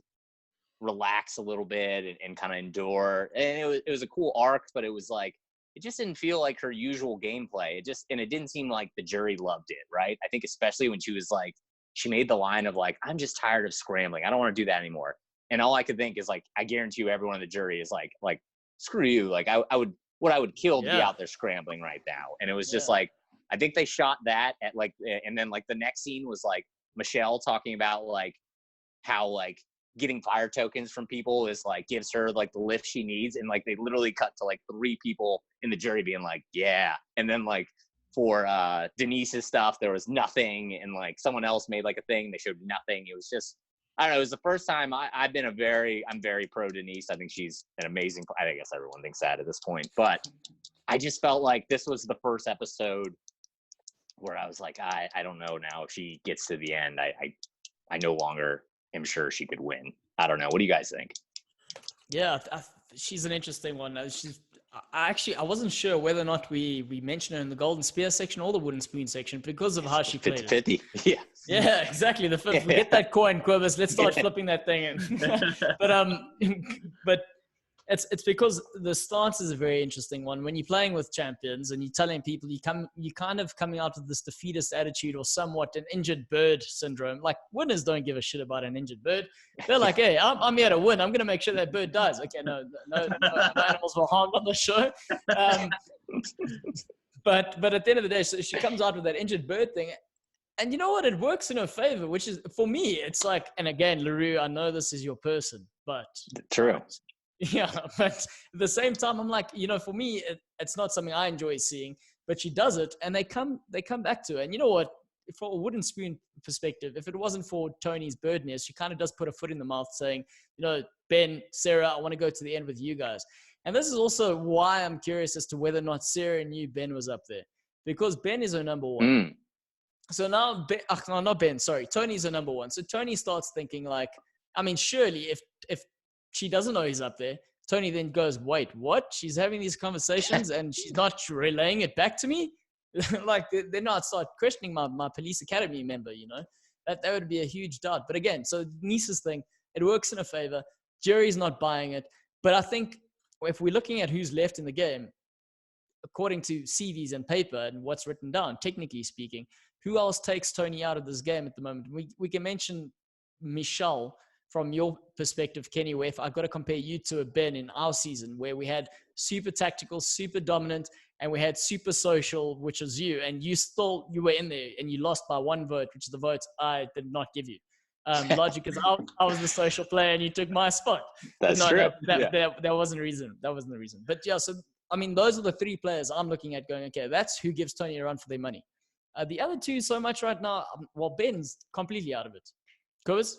relax a little bit and kind of endure. And it was a cool arc, but it was like, it just didn't feel like her usual gameplay. And it didn't seem like the jury loved it, right? I think especially when she was like, she made the line of like, I'm just tired of scrambling. I don't want to do that anymore. And all I could think is like, I guarantee you everyone in the jury is like, screw you. Like I would kill to be out there scrambling right now. And it was just like, I think they shot that at like, and then like the next scene was like Michelle talking about like how like getting fire tokens from people is like, gives her like the lift she needs. And like, they literally cut to like 3 people in the jury being like, yeah. And then like, for Denise's stuff, there was nothing, and like someone else made like a thing, they showed nothing. It was just, I don't know, it was the first time I'm very pro Denise. I think she's an amazing, I guess everyone thinks that at this point, but I just felt like this was the first episode where I was like, I don't know now if she gets to the end. I no longer am sure she could win. I don't know. What do you guys think? Yeah, she's an interesting one. I wasn't sure whether or not we mentioned her in the Golden Spear section or the Wooden Spoon section because of how she played 50-50. Yeah. Yeah, exactly. The flip. We get that coin, Quibus. Let's start flipping that thing in. but it's because the stance is a very interesting one. When you're playing with champions and you're telling people you kind of coming out with this defeatist attitude or somewhat an injured bird syndrome. Like, winners don't give a shit about an injured bird. They're like, hey, I'm here to win. I'm going to make sure that bird dies. Okay, no animals were harmed on the show. But at the end of the day, so she comes out with that injured bird thing. And you know what? It works in her favor, which is, for me, it's like, and again, LaRue, I know this is your person, but... True. Yeah, but at the same time, I'm like, for me, it's not something I enjoy seeing, but she does it, and they come back to it. And you know what? For a Wooden Spoon perspective, if it wasn't for Tony's birdness, she kind of does put a foot in the mouth saying, Ben, Sarah, I want to go to the end with you guys. And this is also why I'm curious as to whether or not Sarah knew Ben was up there, because Ben is her number one. So now, not Ben, sorry, Tony's her number one. So Tony starts thinking like, I mean, surely if she doesn't know he's up there, Tony then goes, wait, what? She's having these conversations and she's not relaying it back to me? Like, then I'd start questioning my police academy member, That would be a huge doubt. But again, so Niece's thing, it works in her favor. Jerry's not buying it. But I think if we're looking at who's left in the game, according to CVs and paper and what's written down, technically speaking, who else takes Tony out of this game at the moment? We can mention Michelle. From your perspective, Kenny, where if I've got to compare you to a Ben in our season, where we had super tactical, super dominant, and we had super social, which was you, and you were in there, and you lost by 1 vote, which is the vote I did not give you. Logic is I was the social player, and you took my spot. That's true. That wasn't a reason. That wasn't the reason. But yeah, so I mean, those are the 3 players I'm looking at going, okay, that's who gives Tony a run for their money. The other 2 so much right now, well, Ben's completely out of it. Cobus?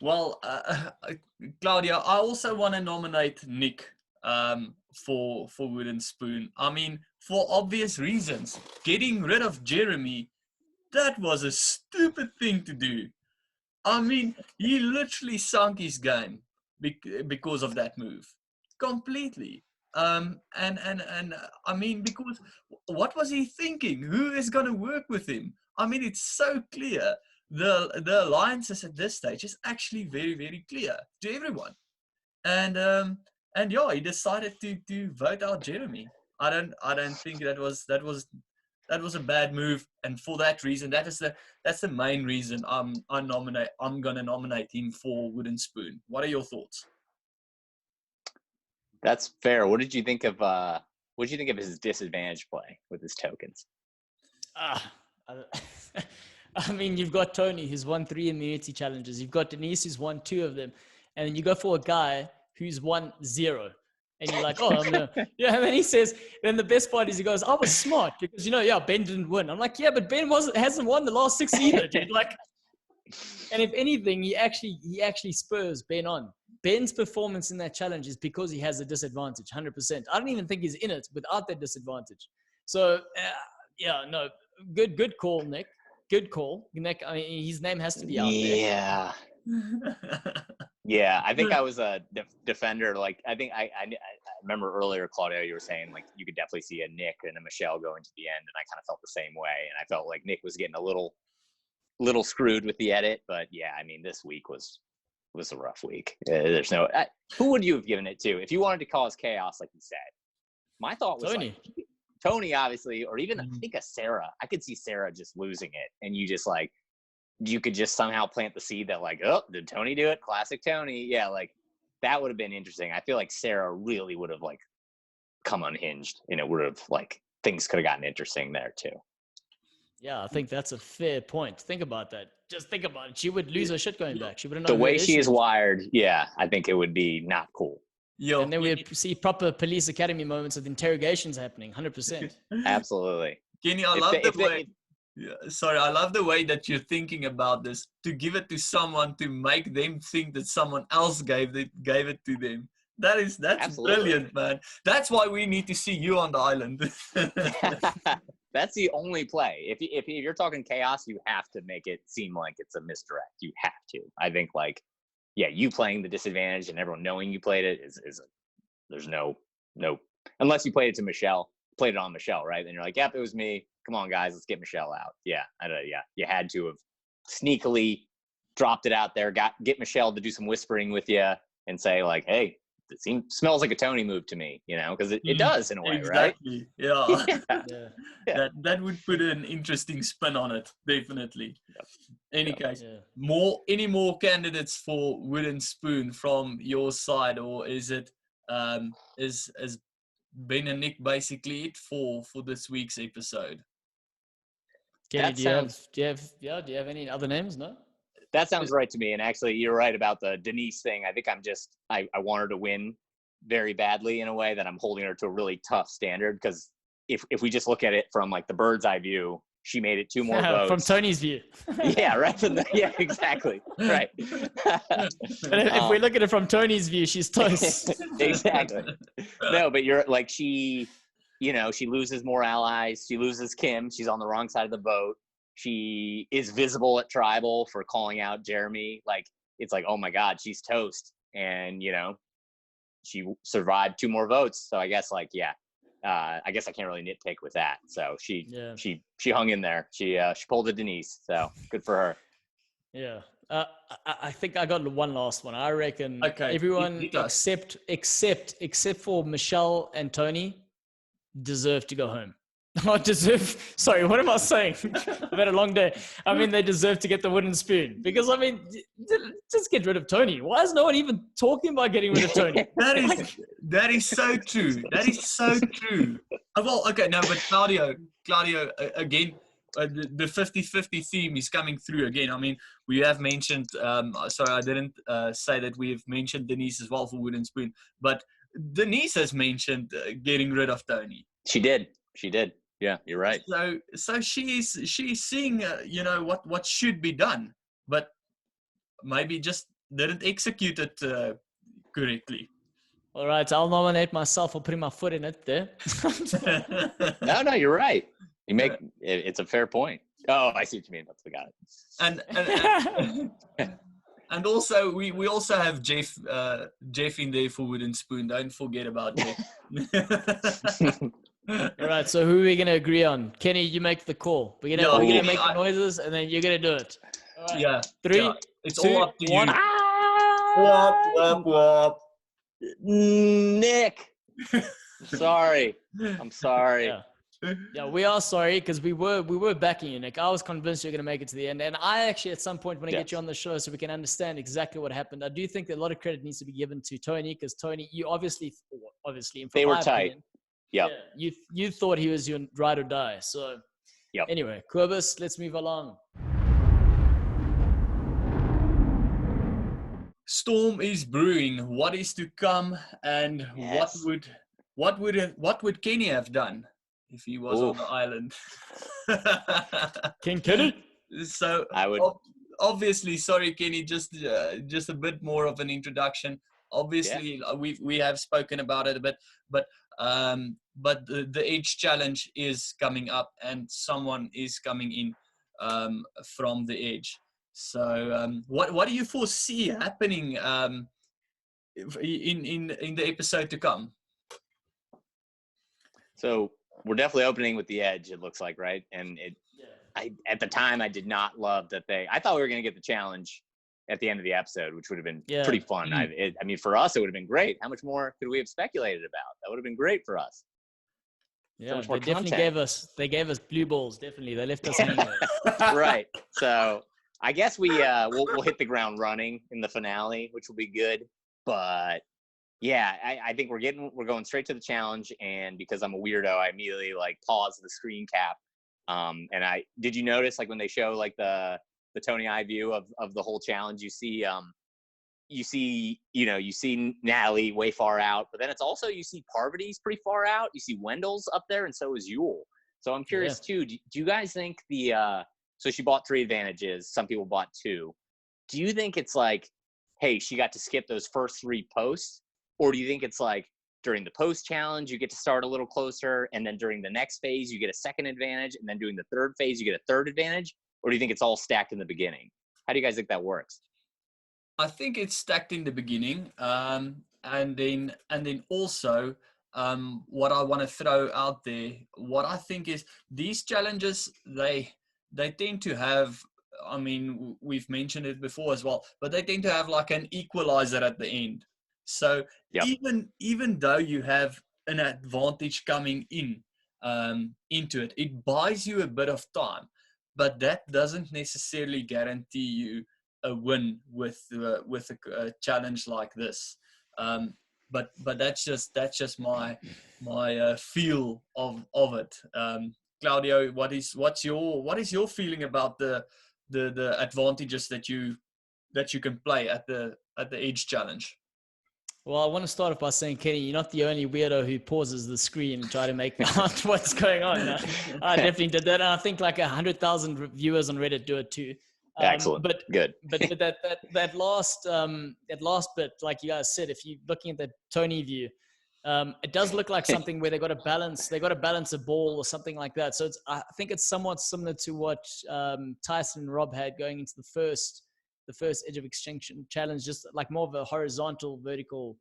Well, Claudia, I also want to nominate Nick for Wooden Spoon. I mean, for obvious reasons. Getting rid of Jeremy, that was a stupid thing to do. I mean, he literally sunk his game because of that move. Completely. And I mean, because what was he thinking? Who is going to work with him? I mean, it's so clear. The alliances at this stage is actually very, very clear to everyone. And yeah, he decided to vote out Jeremy. I don't think that was a bad move, and for that reason, that's the main reason I'm gonna nominate him for Wooden Spoon. What are your thoughts? That's fair. What did you think of his disadvantage play with his tokens? I mean, you've got Tony, who's won 3 immunity challenges. You've got Denise, who's won 2 of them. And then you go for a guy who's won 0. And you're like, oh, I'm gonna, yeah. And then he says, then the best part is he goes, I was smart because, Ben didn't win. I'm like, yeah, but Ben hasn't won the last 6 either, dude. Like, and if anything, he actually spurs Ben on. Ben's performance in that challenge is because he has a disadvantage, 100%. I don't even think he's in it without that disadvantage. So, good call, Nick. Good call, Nick. I mean, his name has to be out there. Yeah. Yeah, I think I was a defender. Like, I think I remember earlier, Claudio, you were saying, like, you could definitely see a Nick and a Michelle going to the end, and I kind of felt the same way. And I felt like Nick was getting a little screwed with the edit. But, yeah, I mean, this week was a rough week. There's no who would you have given it to if you wanted to cause chaos, like you said? My thought was Tony, obviously, or even I think a Sarah. I could see Sarah just losing it, and you could just somehow plant the seed that, like, oh, did Tony do it? Classic Tony. Yeah, like that would have been interesting. I feel like Sarah really would have like come unhinged, and it would have like things could have gotten interesting there too. Yeah, I think that's a fair point. Think about that. Just think about it. She would lose her shit going back. She wouldn't know the way she is wired. Yeah, I think it would be not cool. Yo, and then we'd see proper police academy moments with interrogations happening. 100%. Absolutely. Kenny, I love the way. Yeah, sorry, I love the way that you're thinking about this. To give it to someone to make them think that someone else gave it to them. That's Absolutely. Brilliant, man. That's why we need to see you on the island. That's the only play. If you're talking chaos, you have to make it seem like it's a misdirect. You have to. I think like, yeah, you playing the disadvantage and everyone knowing you played it there's no unless you played it to Michelle, played it on Michelle, right? Then you're like, yep, it was me. Come on, guys, let's get Michelle out. Yeah, you had to have sneakily dropped it out there, get Michelle to do some whispering with you and say like, hey, it smells like a Tony move to me, because it does in a way, exactly. Right? Yeah. Yeah. That would put an interesting spin on it, definitely. Yep. Any case, any more candidates for Wooden Spoon from your side, or is it is Ben and Nick basically it for this week's episode? Kenny, do you have any other names? No? That sounds right to me. And actually, you're right about the Denise thing. I think I want her to win very badly in a way that I'm holding her to a really tough standard. Because if we just look at it from like the bird's eye view, she made it 2 more votes. From Tony's view. Yeah, right. Yeah, exactly. Right. If we look at it from Tony's view, she's toast. Exactly. No, but you're like she loses more allies. She loses Kim. She's on the wrong side of the vote. She is visible at Tribal for calling out Jeremy. Like, it's like, oh my God, she's toast. And, she survived 2 more votes. So I guess I guess I can't really nitpick with that. So she hung in there. She pulled a Denise. So good for her. Yeah. I think I got one last one. I reckon everyone except for Michelle and Tony deserve to go home. Sorry, what am I saying? I've had a long day. I mean, they deserve to get the wooden spoon because, I mean, just get rid of Tony. Why is no one even talking about getting rid of Tony? That is so true. That is so true. Well, okay, no, but Claudio, again, the 50-50 theme is coming through again. I mean, we have mentioned, sorry, I didn't say that we have mentioned Denise as well for wooden spoon, but Denise has mentioned getting rid of Tony. She did. Yeah, you're right. So she's seeing, what should be done, but maybe just didn't execute it correctly. All right, I'll nominate myself for putting my foot in it there. No, you're right. It's a fair point. Oh, I see what you mean. That's the guy. And also we also have Jeff in there for wooden spoon. Don't forget about Jeff. All right, so who are we going to agree on? Kenny, you make the call. We're gonna make the noises, and then you're going to do it. All right. Yeah. 3, it's 2, all up to 1. You. Wop. Nick. Sorry. I'm sorry. Yeah, we are sorry because we were backing you, Nick. I was convinced you're going to make it to the end. And I actually, at some point, want to get you on the show so we can understand exactly what happened. I do think that a lot of credit needs to be given to Tony because Tony, you obviously, they were tight. You thought he was your ride or die. So Yep. Anyway, Quibus, let's move along. Storm is brewing. What is to come, and Yes. what would Kenny have done if he was on Oof. the island? King Kenny. So I would. obviously, sorry, Kenny, just a bit more of an introduction. Obviously, we have spoken about it a bit, but the age challenge is coming up, and someone is coming in from the age. So what do you foresee happening in the episode to come? So we're definitely opening with the edge. It looks like, right? And at the time I did not love that I thought we were going to get the challenge at the end of the episode, which would have been pretty fun. I mean, for us, it would have been great. How much more could we have speculated about? That would have been great for us. Yeah, So they definitely gave us blue balls. Definitely, they left us hanging. Right. So I guess we'll hit the ground running in the finale, which will be good. But yeah, I think we're going straight to the challenge, and because I'm a weirdo, I immediately pause the screen cap. And did you notice when they show the Tony eye view of the whole challenge, you see Natalie way far out, but then it's also, you see Parvati's pretty far out. You see Wendell's up there, and so is Yule. So I'm curious too. Do you guys think so she bought 3 advantages. Some people bought 2. Do you think it's hey, she got to skip those first 3 posts? Or do you think it's during the post challenge, you get to start a little closer, and then during the next phase, you get a second advantage, and then during the third phase, you get a third advantage? Or do you think it's all stacked in the beginning? How do you guys think that works? I think it's stacked in the beginning, and then also what I want to throw out there, what I think is these challenges, they tend to have, I mean, we've mentioned it before as well, but they tend to have an equalizer at the end. So even though you have an advantage coming in into it, it buys you a bit of time, but that doesn't necessarily guarantee you a win with a challenge like this. But that's just my feel of it. Claudio, what is your feeling about the advantages that you can play at the age challenge? Well, I want to start off by saying, Kenny, you're not the only weirdo who pauses the screen and try to make out what's going on. I definitely did that, and I think 100,000 viewers on Reddit do it too. Excellent. But good. But that last bit, like you guys said, if you're looking at the Tony view, it does look like something where they got to balance a ball or something like that. So I think it's somewhat similar to what Tyson and Rob had going into the first Edge of Extinction challenge, just more of a horizontal, vertical,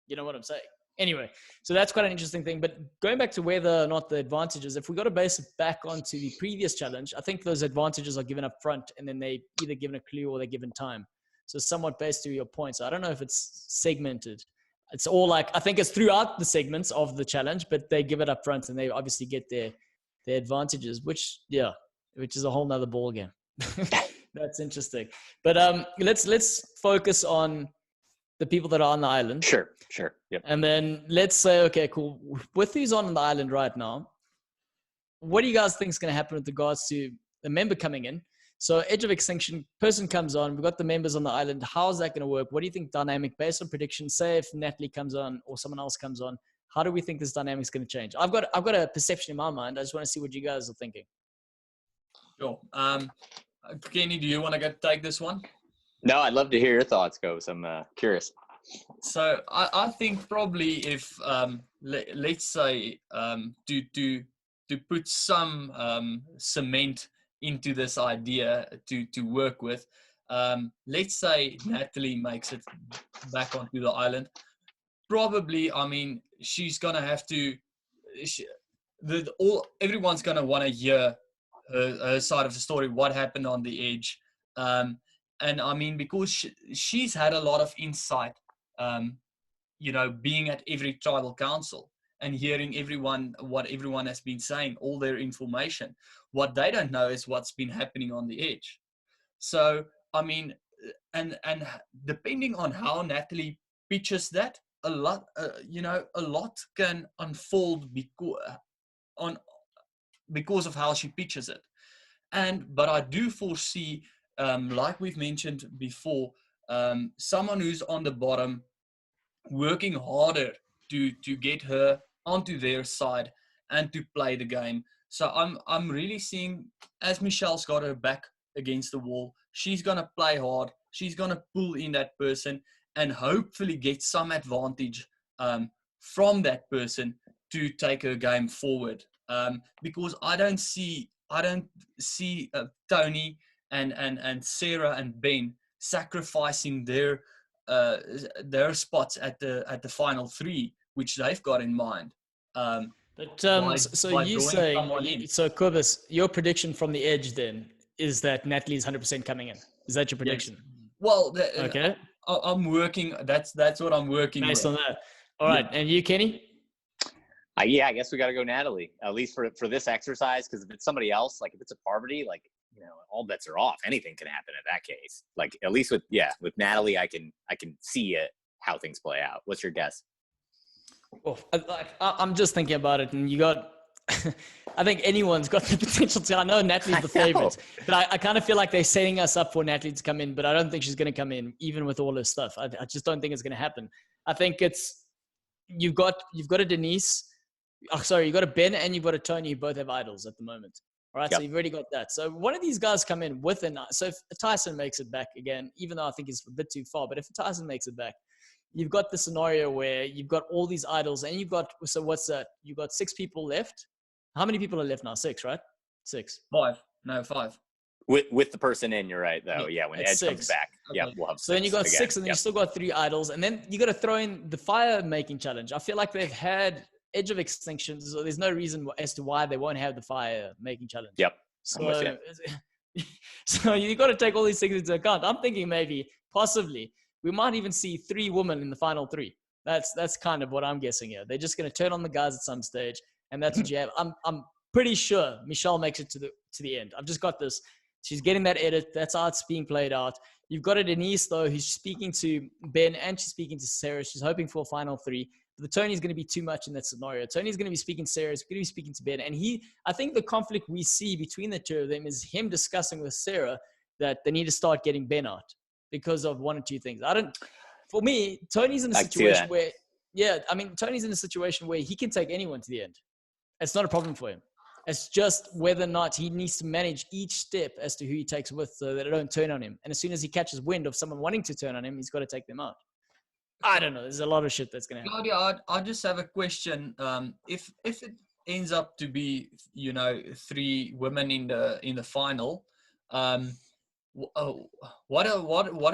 you know what I'm saying? Anyway, so that's quite an interesting thing. But going back to whether or not the advantages, if we got to base it back onto the previous challenge, I think those advantages are given up front, and then they either given a clue or they're given time. So somewhat based to your point. So I don't know if it's segmented. It's all I think it's throughout the segments of the challenge, but they give it up front, and they obviously get their advantages, which is a whole nother ball game. That's interesting. But let's focus on the people that are on the island. Sure. Yep. And then let's say, okay, cool. With who's on the island right now, what do you guys think is going to happen with regards to the member coming in? So Edge of Extinction, person comes on, we've got the members on the island. How's that going to work? What do you think dynamic, based on prediction? Say if Natalie comes on or someone else comes on, how do we think this dynamic is going to change? I've got a perception in my mind. I just want to see what you guys are thinking. Sure. Kenny, do you want to take this one? No, I'd love to hear your thoughts, Ghost. I'm curious. So I think probably if let's say to put some cement into this idea to work with, let's say Natalie makes it back onto the island. Probably, I mean, she's gonna have to. Everyone's gonna want to hear her side of the story, what happened on the edge, and I mean, because she's had a lot of insight, being at every tribal council and hearing what everyone has been saying, all their information. What they don't know is what's been happening on the edge. So I mean, and depending on how Natalie pitches that, a lot can unfold because of how she pitches it. But I do foresee, like we've mentioned before, someone who's on the bottom working harder to get her onto their side and to play the game. So I'm really seeing, as Michelle's got her back against the wall, she's gonna play hard. She's gonna pull in that person and hopefully get some advantage from that person to take her game forward. Because I don't see Tony and Sarah and Ben sacrificing their spots at the final three, which they've got in mind. So you saying, so Kobus, your prediction from the edge then is that Natalie's 100% coming in. Is that your prediction? Yes. Well, okay. I'm working. That's what I'm working based with. on that. All right, and you, Kenny? Yeah, I guess we got to go Natalie, at least for this exercise, because if it's somebody else, like if it's a Parvati, like, all bets are off. Anything can happen in that case. Like at least with Natalie, I can see how things play out. What's your guess? Well, I'm just thinking about it, and you got. I think anyone's got the potential to. I know Natalie's the favorite, but I kind of feel like they're setting us up for Natalie to come in, but I don't think she's going to come in, even with all her stuff. I just don't think it's going to happen. I think it's you've got a Denise. Oh, sorry, you've got a Ben and you've got a Tony who both have idols at the moment. All right, yep. So you've already got that. So one of these guys come in with so if Tyson makes it back again, even though I think it's a bit too far, but if Tyson makes it back, you've got the scenario where you've got all these idols and you've got, so what's that? You've got 6 people left. How many people are left now? 6, right? 6. 5. No, 5. With the person in, you're right, though. Yeah, when Ed comes back, okay. Yeah, we'll have 6. So then you got again. 6, and then you still got 3 idols, and then you got to throw in the fire making challenge. I feel like they've had Edge of Extinction, so there's no reason as to why they won't have the fire making challenge. Yep. So, so you got to take all these things into account. I'm thinking maybe, possibly, we might even see 3 women in the final 3. That's kind of what I'm guessing here. They're just going to turn on the guys at some stage, and that's what you have. I'm pretty sure Michelle makes it to the end. I've just got this. She's getting that edit. That's how it's being played out. You've got a Denise, though, who's speaking to Ben and she's speaking to Sarah. She's hoping for a final 3. But the Tony's going to be too much in that scenario. Tony's going to be speaking to Sarah. He's going to be speaking to Ben. And I think the conflict we see between the two of them is him discussing with Sarah that they need to start getting Ben out because of one or two things. For me, Tony's in a situation where, Tony's in a situation where he can take anyone to the end. It's not a problem for him. It's just whether or not he needs to manage each step as to who he takes with so that they don't turn on him. And as soon as he catches wind of someone wanting to turn on him, he's got to take them out. I don't know. There's a lot of shit that's going to happen. Claudia, I just have a question. If it ends up to be, 3 women in the final, what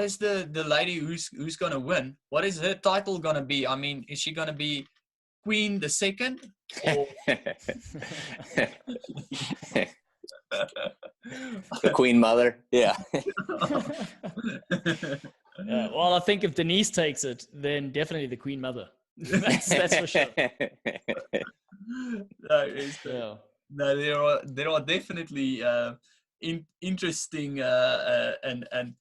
is the lady who's going to win? What is her title going to be? I mean, is she going to be Queen the Second? Or... the Queen Mother, yeah. Well, I think if Denise takes it, then definitely the Queen Mother. That's for sure. No, there are definitely interesting and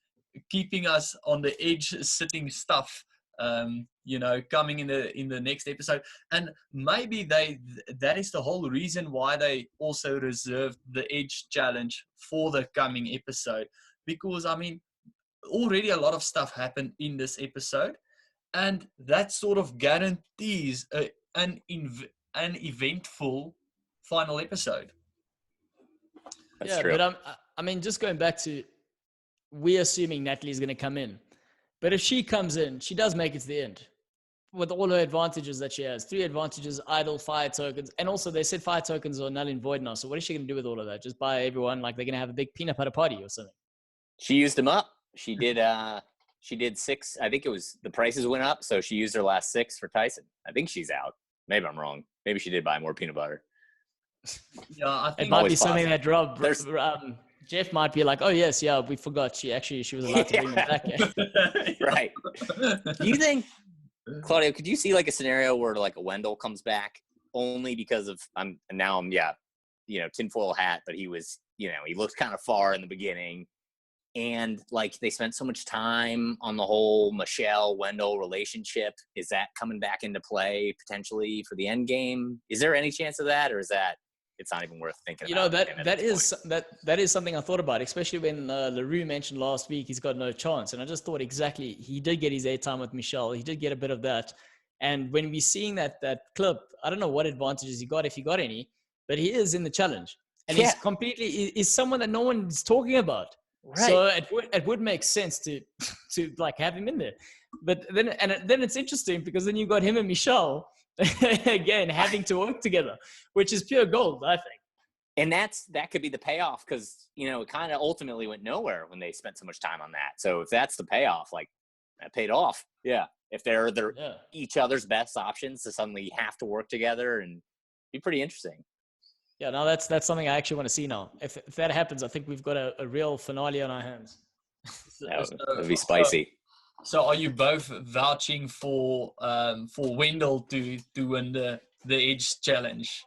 keeping us on the edge sitting stuff. Coming in the next episode, and maybe that is the whole reason why they also reserved the Edge challenge for the coming episode, because I mean, already a lot of stuff happened in this episode, and that sort of guarantees an eventful final episode. That's true. But just going back to, we're assuming Natalie's going to come in. But if she comes in, she does make it to the end with all her advantages that she has. 3 advantages, idle, fire tokens. And also they said fire tokens are null and void now. So what is she going to do with all of that? Just buy everyone, like they're going to have a big peanut butter party or something. She used them up. She did 6. I think it was the prices went up. So she used her last 6 for Tyson. I think she's out. Maybe I'm wrong. Maybe she did buy more peanut butter. Yeah, I think it might be something that Rob... Jeff might be like, oh, yes, yeah, we forgot. She was allowed to bring them back. Right. Do you think, Claudia, could you see like a scenario where like a Wendell comes back only because of, tinfoil hat, but he was, he looked kind of far in the beginning. And like they spent so much time on the whole Michelle-Wendell relationship. Is that coming back into play potentially for the end game? Is there any chance of that, or is that it's not even worth thinking You know, about. him at that this is point. that is something I thought about, especially when LaRue mentioned last week he's got no chance, and I just thought exactly he did get his airtime with Michelle. He did get a bit of that, and when we're seeing that clip, I don't know what advantages he got, if he got any, but he is in the challenge, and he's is someone that no one's talking about. Right. So it would make sense to like have him in there, but then it's interesting because then you got him and Michelle again having to work together, which is pure gold, I think. And that could be the payoff, because it kind of ultimately went nowhere when they spent so much time on that. So if that's the payoff, like, that paid off. Yeah. If they're each other's best options to suddenly have to work together, and be pretty interesting. Yeah, no, that's something I actually want to see now. If that happens, I think we've got a real finale on our hands. That would be spicy. So are you both vouching for Wendell to win the Edge challenge?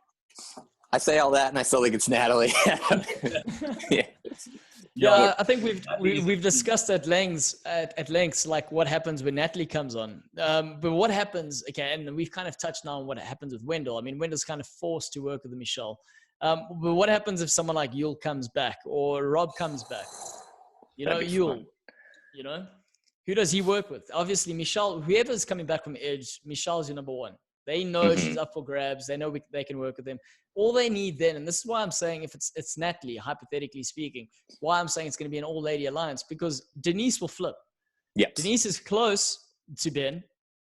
I say all that, and I still think it's Natalie. Yeah. Yeah, I think we've discussed at lengths like what happens when Natalie comes on. But what happens, okay, and we've kind of touched now on what happens with Wendell. I mean, Wendell's kind of forced to work with Michelle. But what happens if someone like Yule comes back or Rob comes back? Yule, who does he work with? Obviously, Michelle, whoever's coming back from Edge, Michelle's your number one. They know she's up for grabs. They know they can work with them. All they need then, and this is why I'm saying if it's Natalie, hypothetically speaking, why I'm saying it's going to be an all-lady alliance, because Denise will flip. Yes. Denise is close to Ben,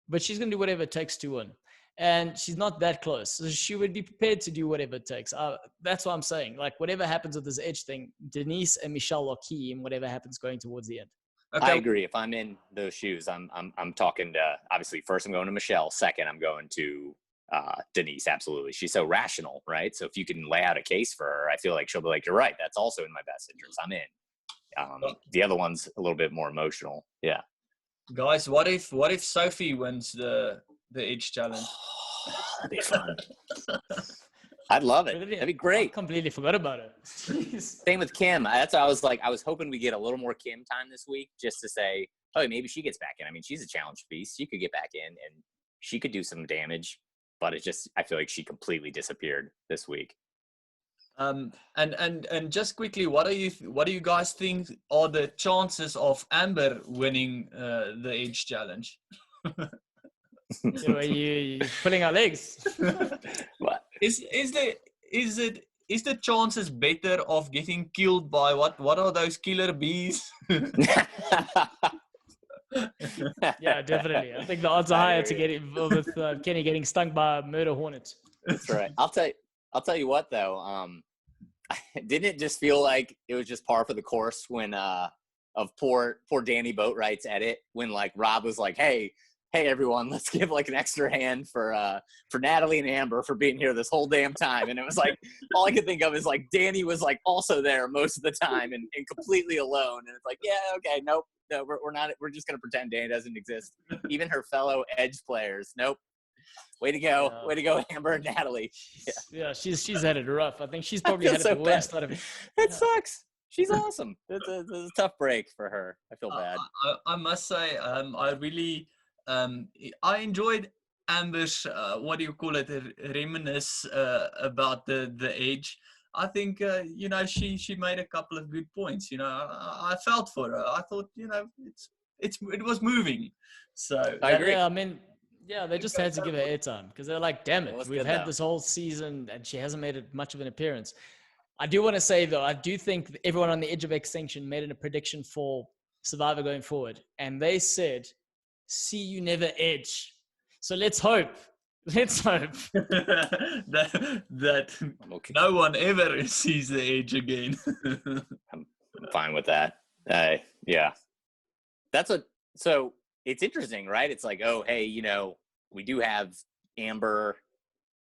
but she's going to do whatever it takes to win. And she's not that close. So she would be prepared to do whatever it takes. That's what I'm saying. Like, whatever happens with this Edge thing, Denise and Michelle are key in whatever happens going towards the end. Okay. I agree. If I'm in those shoes, I'm talking to, obviously, first I'm going to Michelle. Second, I'm going to Denise. Absolutely. She's so rational, right? So if you can lay out a case for her, I feel like she'll be like, you're right. That's also in my best interest. I'm in. The other one's a little bit more emotional. Yeah. Guys, what if Sophie wins the Edge challenge? That'd be fun. I'd love it. That'd be great. I completely forgot about it. Same with Kim. That's why I was hoping we get a little more Kim time this week, just to say, oh, maybe she gets back in. I mean, she's a challenge piece. She could get back in and she could do some damage, but I feel like she completely disappeared this week. And just quickly, what do you guys think are the chances of Amber winning the Edge challenge? You pulling our legs. What? Is the chances better of getting killed by what are those killer bees? Yeah, definitely. I think the odds are higher to get involved with Kenny getting stung by murder hornets. That's right. I'll tell you what though. Didn't it just feel like it was just par for the course when of poor Danny Boatwright's edit when like Rob was like, hey everyone, let's give like an extra hand for Natalie and Amber for being here this whole damn time. And it was like, all I could think of is like Danny was like also there most of the time and completely alone. And it's like, yeah, okay, nope, no, we're not, we're just gonna pretend Danny doesn't exist. Even her fellow Edge players, nope. Way to go, Amber and Natalie. Yeah, she's had it rough. I think she's probably had it so the worst out of it. It sucks. She's awesome. It's a tough break for her. I feel bad. I must say, I really. I enjoyed Amber's reminisce about the Edge. I think she made a couple of good points. I felt for her. I thought it was moving. So I agree. Yeah, I mean, yeah, they just had to give her airtime because they're like, damn it, we've had this whole season and she hasn't made much of an appearance. I do want to say though, I do think everyone on the edge of extinction made a prediction for Survivor going forward, and they said, see you never Edge. So let's hope that no one ever sees the Edge again. I'm fine with that. Yeah, so it's interesting, right? It's like, oh, hey, we do have Amber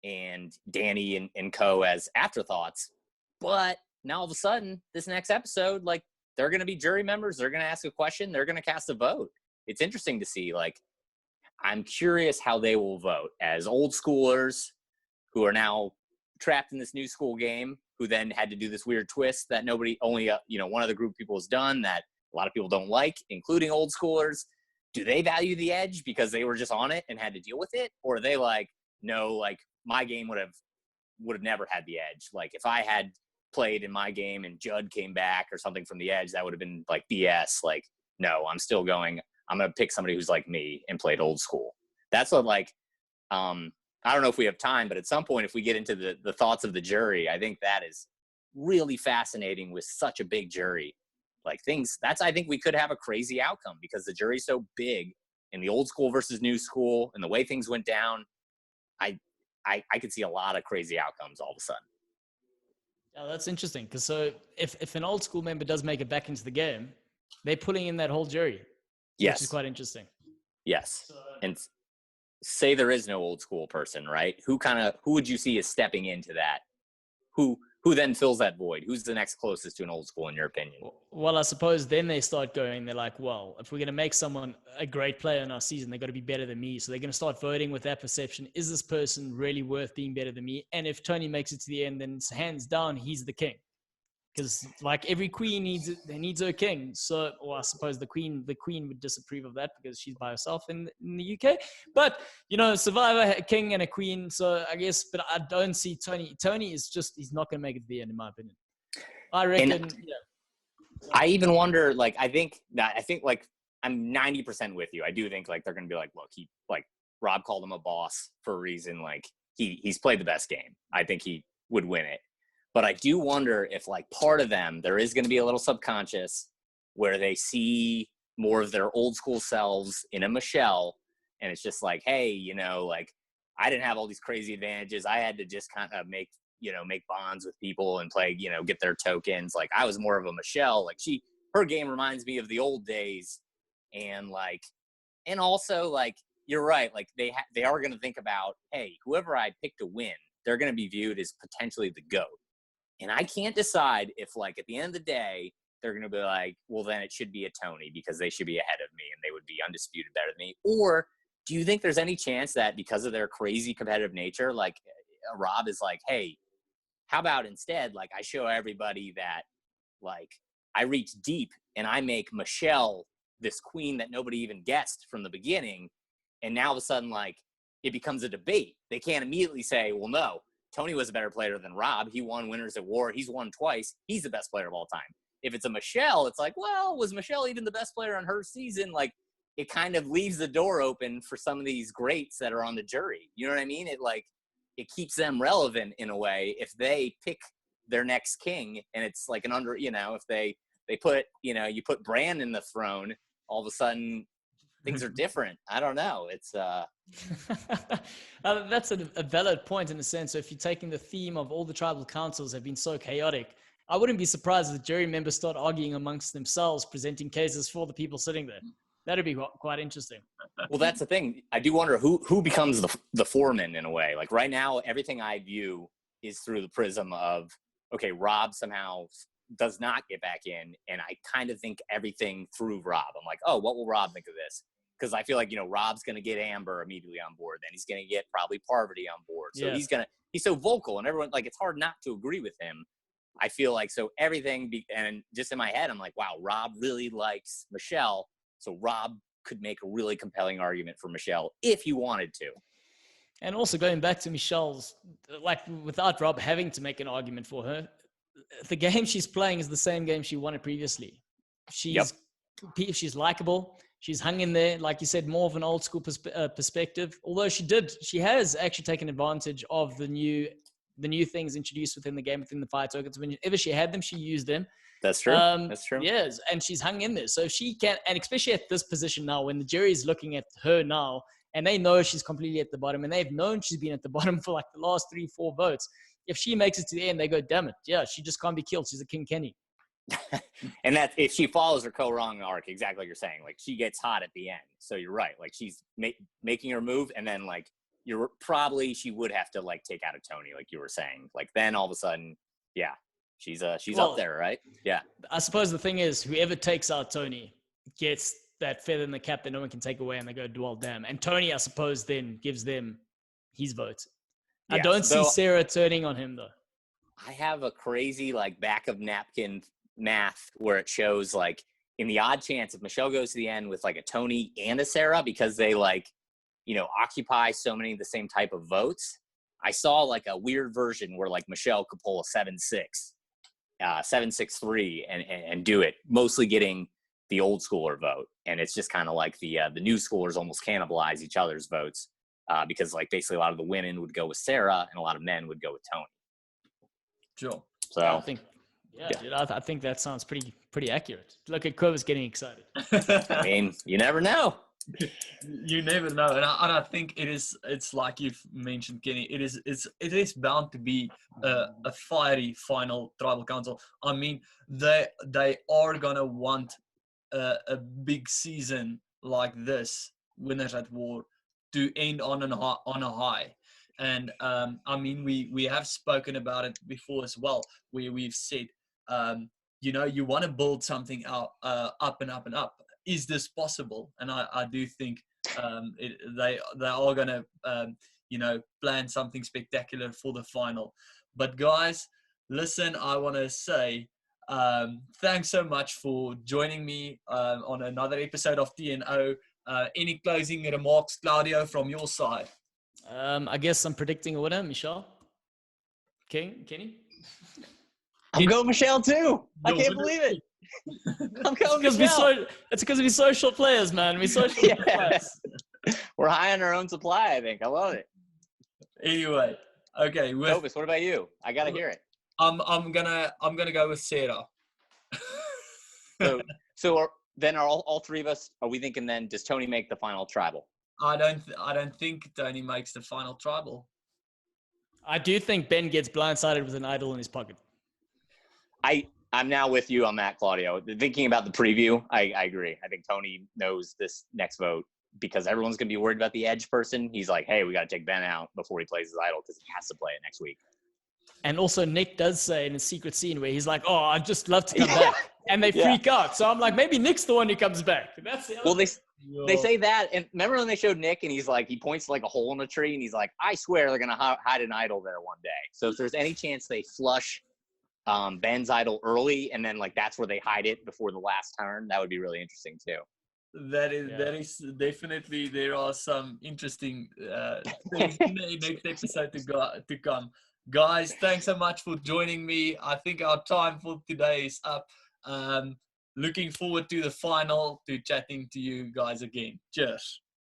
and Danny and co as afterthoughts, but now all of a sudden this next episode, like, they're going to be jury members. They're going to ask a question. They're going to cast a vote. It's interesting to see, like, I'm curious how they will vote as old schoolers who are now trapped in this new school game, who then had to do this weird twist that only one of the group of people has done that a lot of people don't like, including old schoolers. Do they value the Edge because they were just on it and had to deal with it? Or are they like, no, like, my game would have would have never had the edge. Like if I had played in my game and Judd came back or something from the edge, that would have been like BS. Like, no, I'm going to pick somebody who's like me and played old school. That's what like, I don't know if we have time, but at some point, if we get into the thoughts of the jury, I think that is really fascinating with such a big jury. Like I think we could have a crazy outcome because the jury's so big in the old school versus new school and the way things went down. I could see a lot of crazy outcomes all of a sudden. Yeah, that's interesting. Because so if an old school member does make it back into the game, they're pulling in that whole jury. Yes. Which is quite interesting. Yes. So, And say there is no old school person, right? Who would you see as stepping into that? Who then fills that void? Who's the next closest to an old school in your opinion? well, I suppose then they start going, they're like, well, if we're going to make someone a great player in our season, they've got to be better than me. So they're going to start voting with that perception. Is this person really worth being better than me? And if Tony makes it to the end, then it's hands down, he's the king. Because like every queen needs her king. So, well, I suppose the queen would disapprove of that because she's by herself in the UK. But Survivor, a king and a queen. So I guess, but I don't see Tony. Tony is he's not going to make it to the end, in my opinion. I reckon. I even wonder, like, I think like I'm 90% with you. I do think like they're going to be like, look, Rob called him a boss for a reason. Like he's played the best game. I think he would win it. But I do wonder if, like, part of them, there is going to be a little subconscious where they see more of their old school selves in a Michelle. And it's just like, hey, like, I didn't have all these crazy advantages. I had to just kind of make bonds with people and play, get their tokens. Like, I was more of a Michelle. Like, her game reminds me of the old days. And, like, and also, like, you're right. Like, they are going to think about, hey, whoever I pick to win, they're going to be viewed as potentially the GOAT. And I can't decide if, like, at the end of the day, they're going to be like, well, then it should be a Tony because they should be ahead of me and they would be undisputed better than me. Or do you think there's any chance that because of their crazy competitive nature, like, Rob is like, hey, how about instead, like, I show everybody that, like, I reach deep and I make Michelle this queen that nobody even guessed from the beginning. And now all of a sudden, like, it becomes a debate. They can't immediately say, well, no, Tony was a better player than Rob. He won Winners at War. He's won twice. He's the best player of all time. If it's a Michelle, it's like, well, was Michelle even the best player on her season? Like, it kind of leaves the door open for some of these greats that are on the jury. You know what I mean? It keeps them relevant in a way if they pick their next king and it's like if they put, you put Bran in the throne, all of a sudden things are different. I don't know. It's that's a valid point in a sense. So if you're taking the theme of all the tribal councils have been so chaotic, I wouldn't be surprised if the jury members start arguing amongst themselves, presenting cases for the people sitting there. That'd be quite interesting. Well, that's the thing. I do wonder who becomes the foreman in a way. Like right now, everything I view is through the prism of, okay, Rob somehow does not get back in. And I kind of think everything through Rob. I'm like, oh, what will Rob think of this? Because I feel like, Rob's going to get Amber immediately on board. Then he's going to get probably Parvati on board. So he's so vocal and everyone, like, it's hard not to agree with him. I feel like, so everything, and just in my head, I'm like, wow, Rob really likes Michelle. So Rob could make a really compelling argument for Michelle if he wanted to. And also going back to Michelle's, like, without Rob having to make an argument for her, the game she's playing is the same game she won it previously. She's likable. She's hung in there, like you said, more of an old school perspective. Although she has actually taken advantage of the new things introduced within the game, within the fire tokens. Whenever she had them, she used them. That's true. That's true. Yes, and she's hung in there. So if she can, and especially at this position now, when the jury is looking at her now, and they know she's completely at the bottom, and they've known she's been at the bottom for like the last 3-4 votes. If she makes it to the end, they go, damn it. Yeah, she just can't be killed. She's a King Kenny. And that if she follows her co-wrong arc, exactly like you're saying, like she gets hot at the end. So you're right. Like she's making her move. And then like she would have to like take out a Tony, like you were saying, like then all of a sudden, yeah, she's up there, right? Yeah. I suppose the thing is whoever takes out Tony gets that feather in the cap that no one can take away, and they go, well, damn. And Tony, I suppose, then gives them his vote. Yeah, I don't see Sarah turning on him though. I have a crazy like back of napkin math where it shows like in the odd chance if Michelle goes to the end with like a Tony and a Sarah because they like, occupy so many of the same type of votes, I saw like a weird version where like Michelle could pull a 7-6, 7-6-3 and do it, mostly getting the old schooler vote. And it's just kind of like the new schoolers almost cannibalize each other's votes because like basically a lot of the women would go with Sarah and a lot of men would go with Tony. Sure. So I think, dude, I think that sounds pretty accurate. Look at Quover's getting excited. I mean, you never know. You never know, and I think it's like you've mentioned, Kenny. It is bound to be a fiery final tribal council. I mean, they are gonna want a big season like this, Winners at War, to end on a high. And I mean, we have spoken about it before as well, where we've said, you want to build something out up and up and up. Is this possible? And I do think they are going to plan something spectacular for the final. But guys, listen, I want to say thanks so much for joining me on another episode of TNO. Any closing remarks, Claudio, from your side? I guess I'm predicting a winner, Michelle. Kenny? I'm going Michelle too. I can't believe it. I'm going Michelle. It's because we're social players, man. We're social players. We're high on our own supply, I think. I love it. Anyway, okay. Tobis, what about you? I gotta hear it. I'm gonna go with Sarah. So then are all three of us? Are we thinking then? Does Tony make the final tribal? I don't think Tony makes the final tribal. I do think Ben gets blindsided with an idol in his pocket. I'm now with you on that, Claudio. Thinking about the preview, I agree. I think Tony knows this next vote because everyone's going to be worried about the edge person. He's like, hey, we got to take Ben out before he plays his idol because he has to play it next week. And also Nick does say in a secret scene where he's like, oh, I'd just love to come back. And they freak out. So I'm like, maybe Nick's the one who comes back. That's the other they say that. And remember when they showed Nick and he's like, he points to like a hole in a tree and he's like, I swear they're going to hide an idol there one day. So if there's any chance they flush Ben's idol early and then like that's where they hide it before the last turn, that would be really interesting too. That is definitely, there are some interesting things in the next episode to come. Guys, thanks so much for joining me. I think our time for today is up. Looking forward to the final, to chatting to you guys again. Cheers.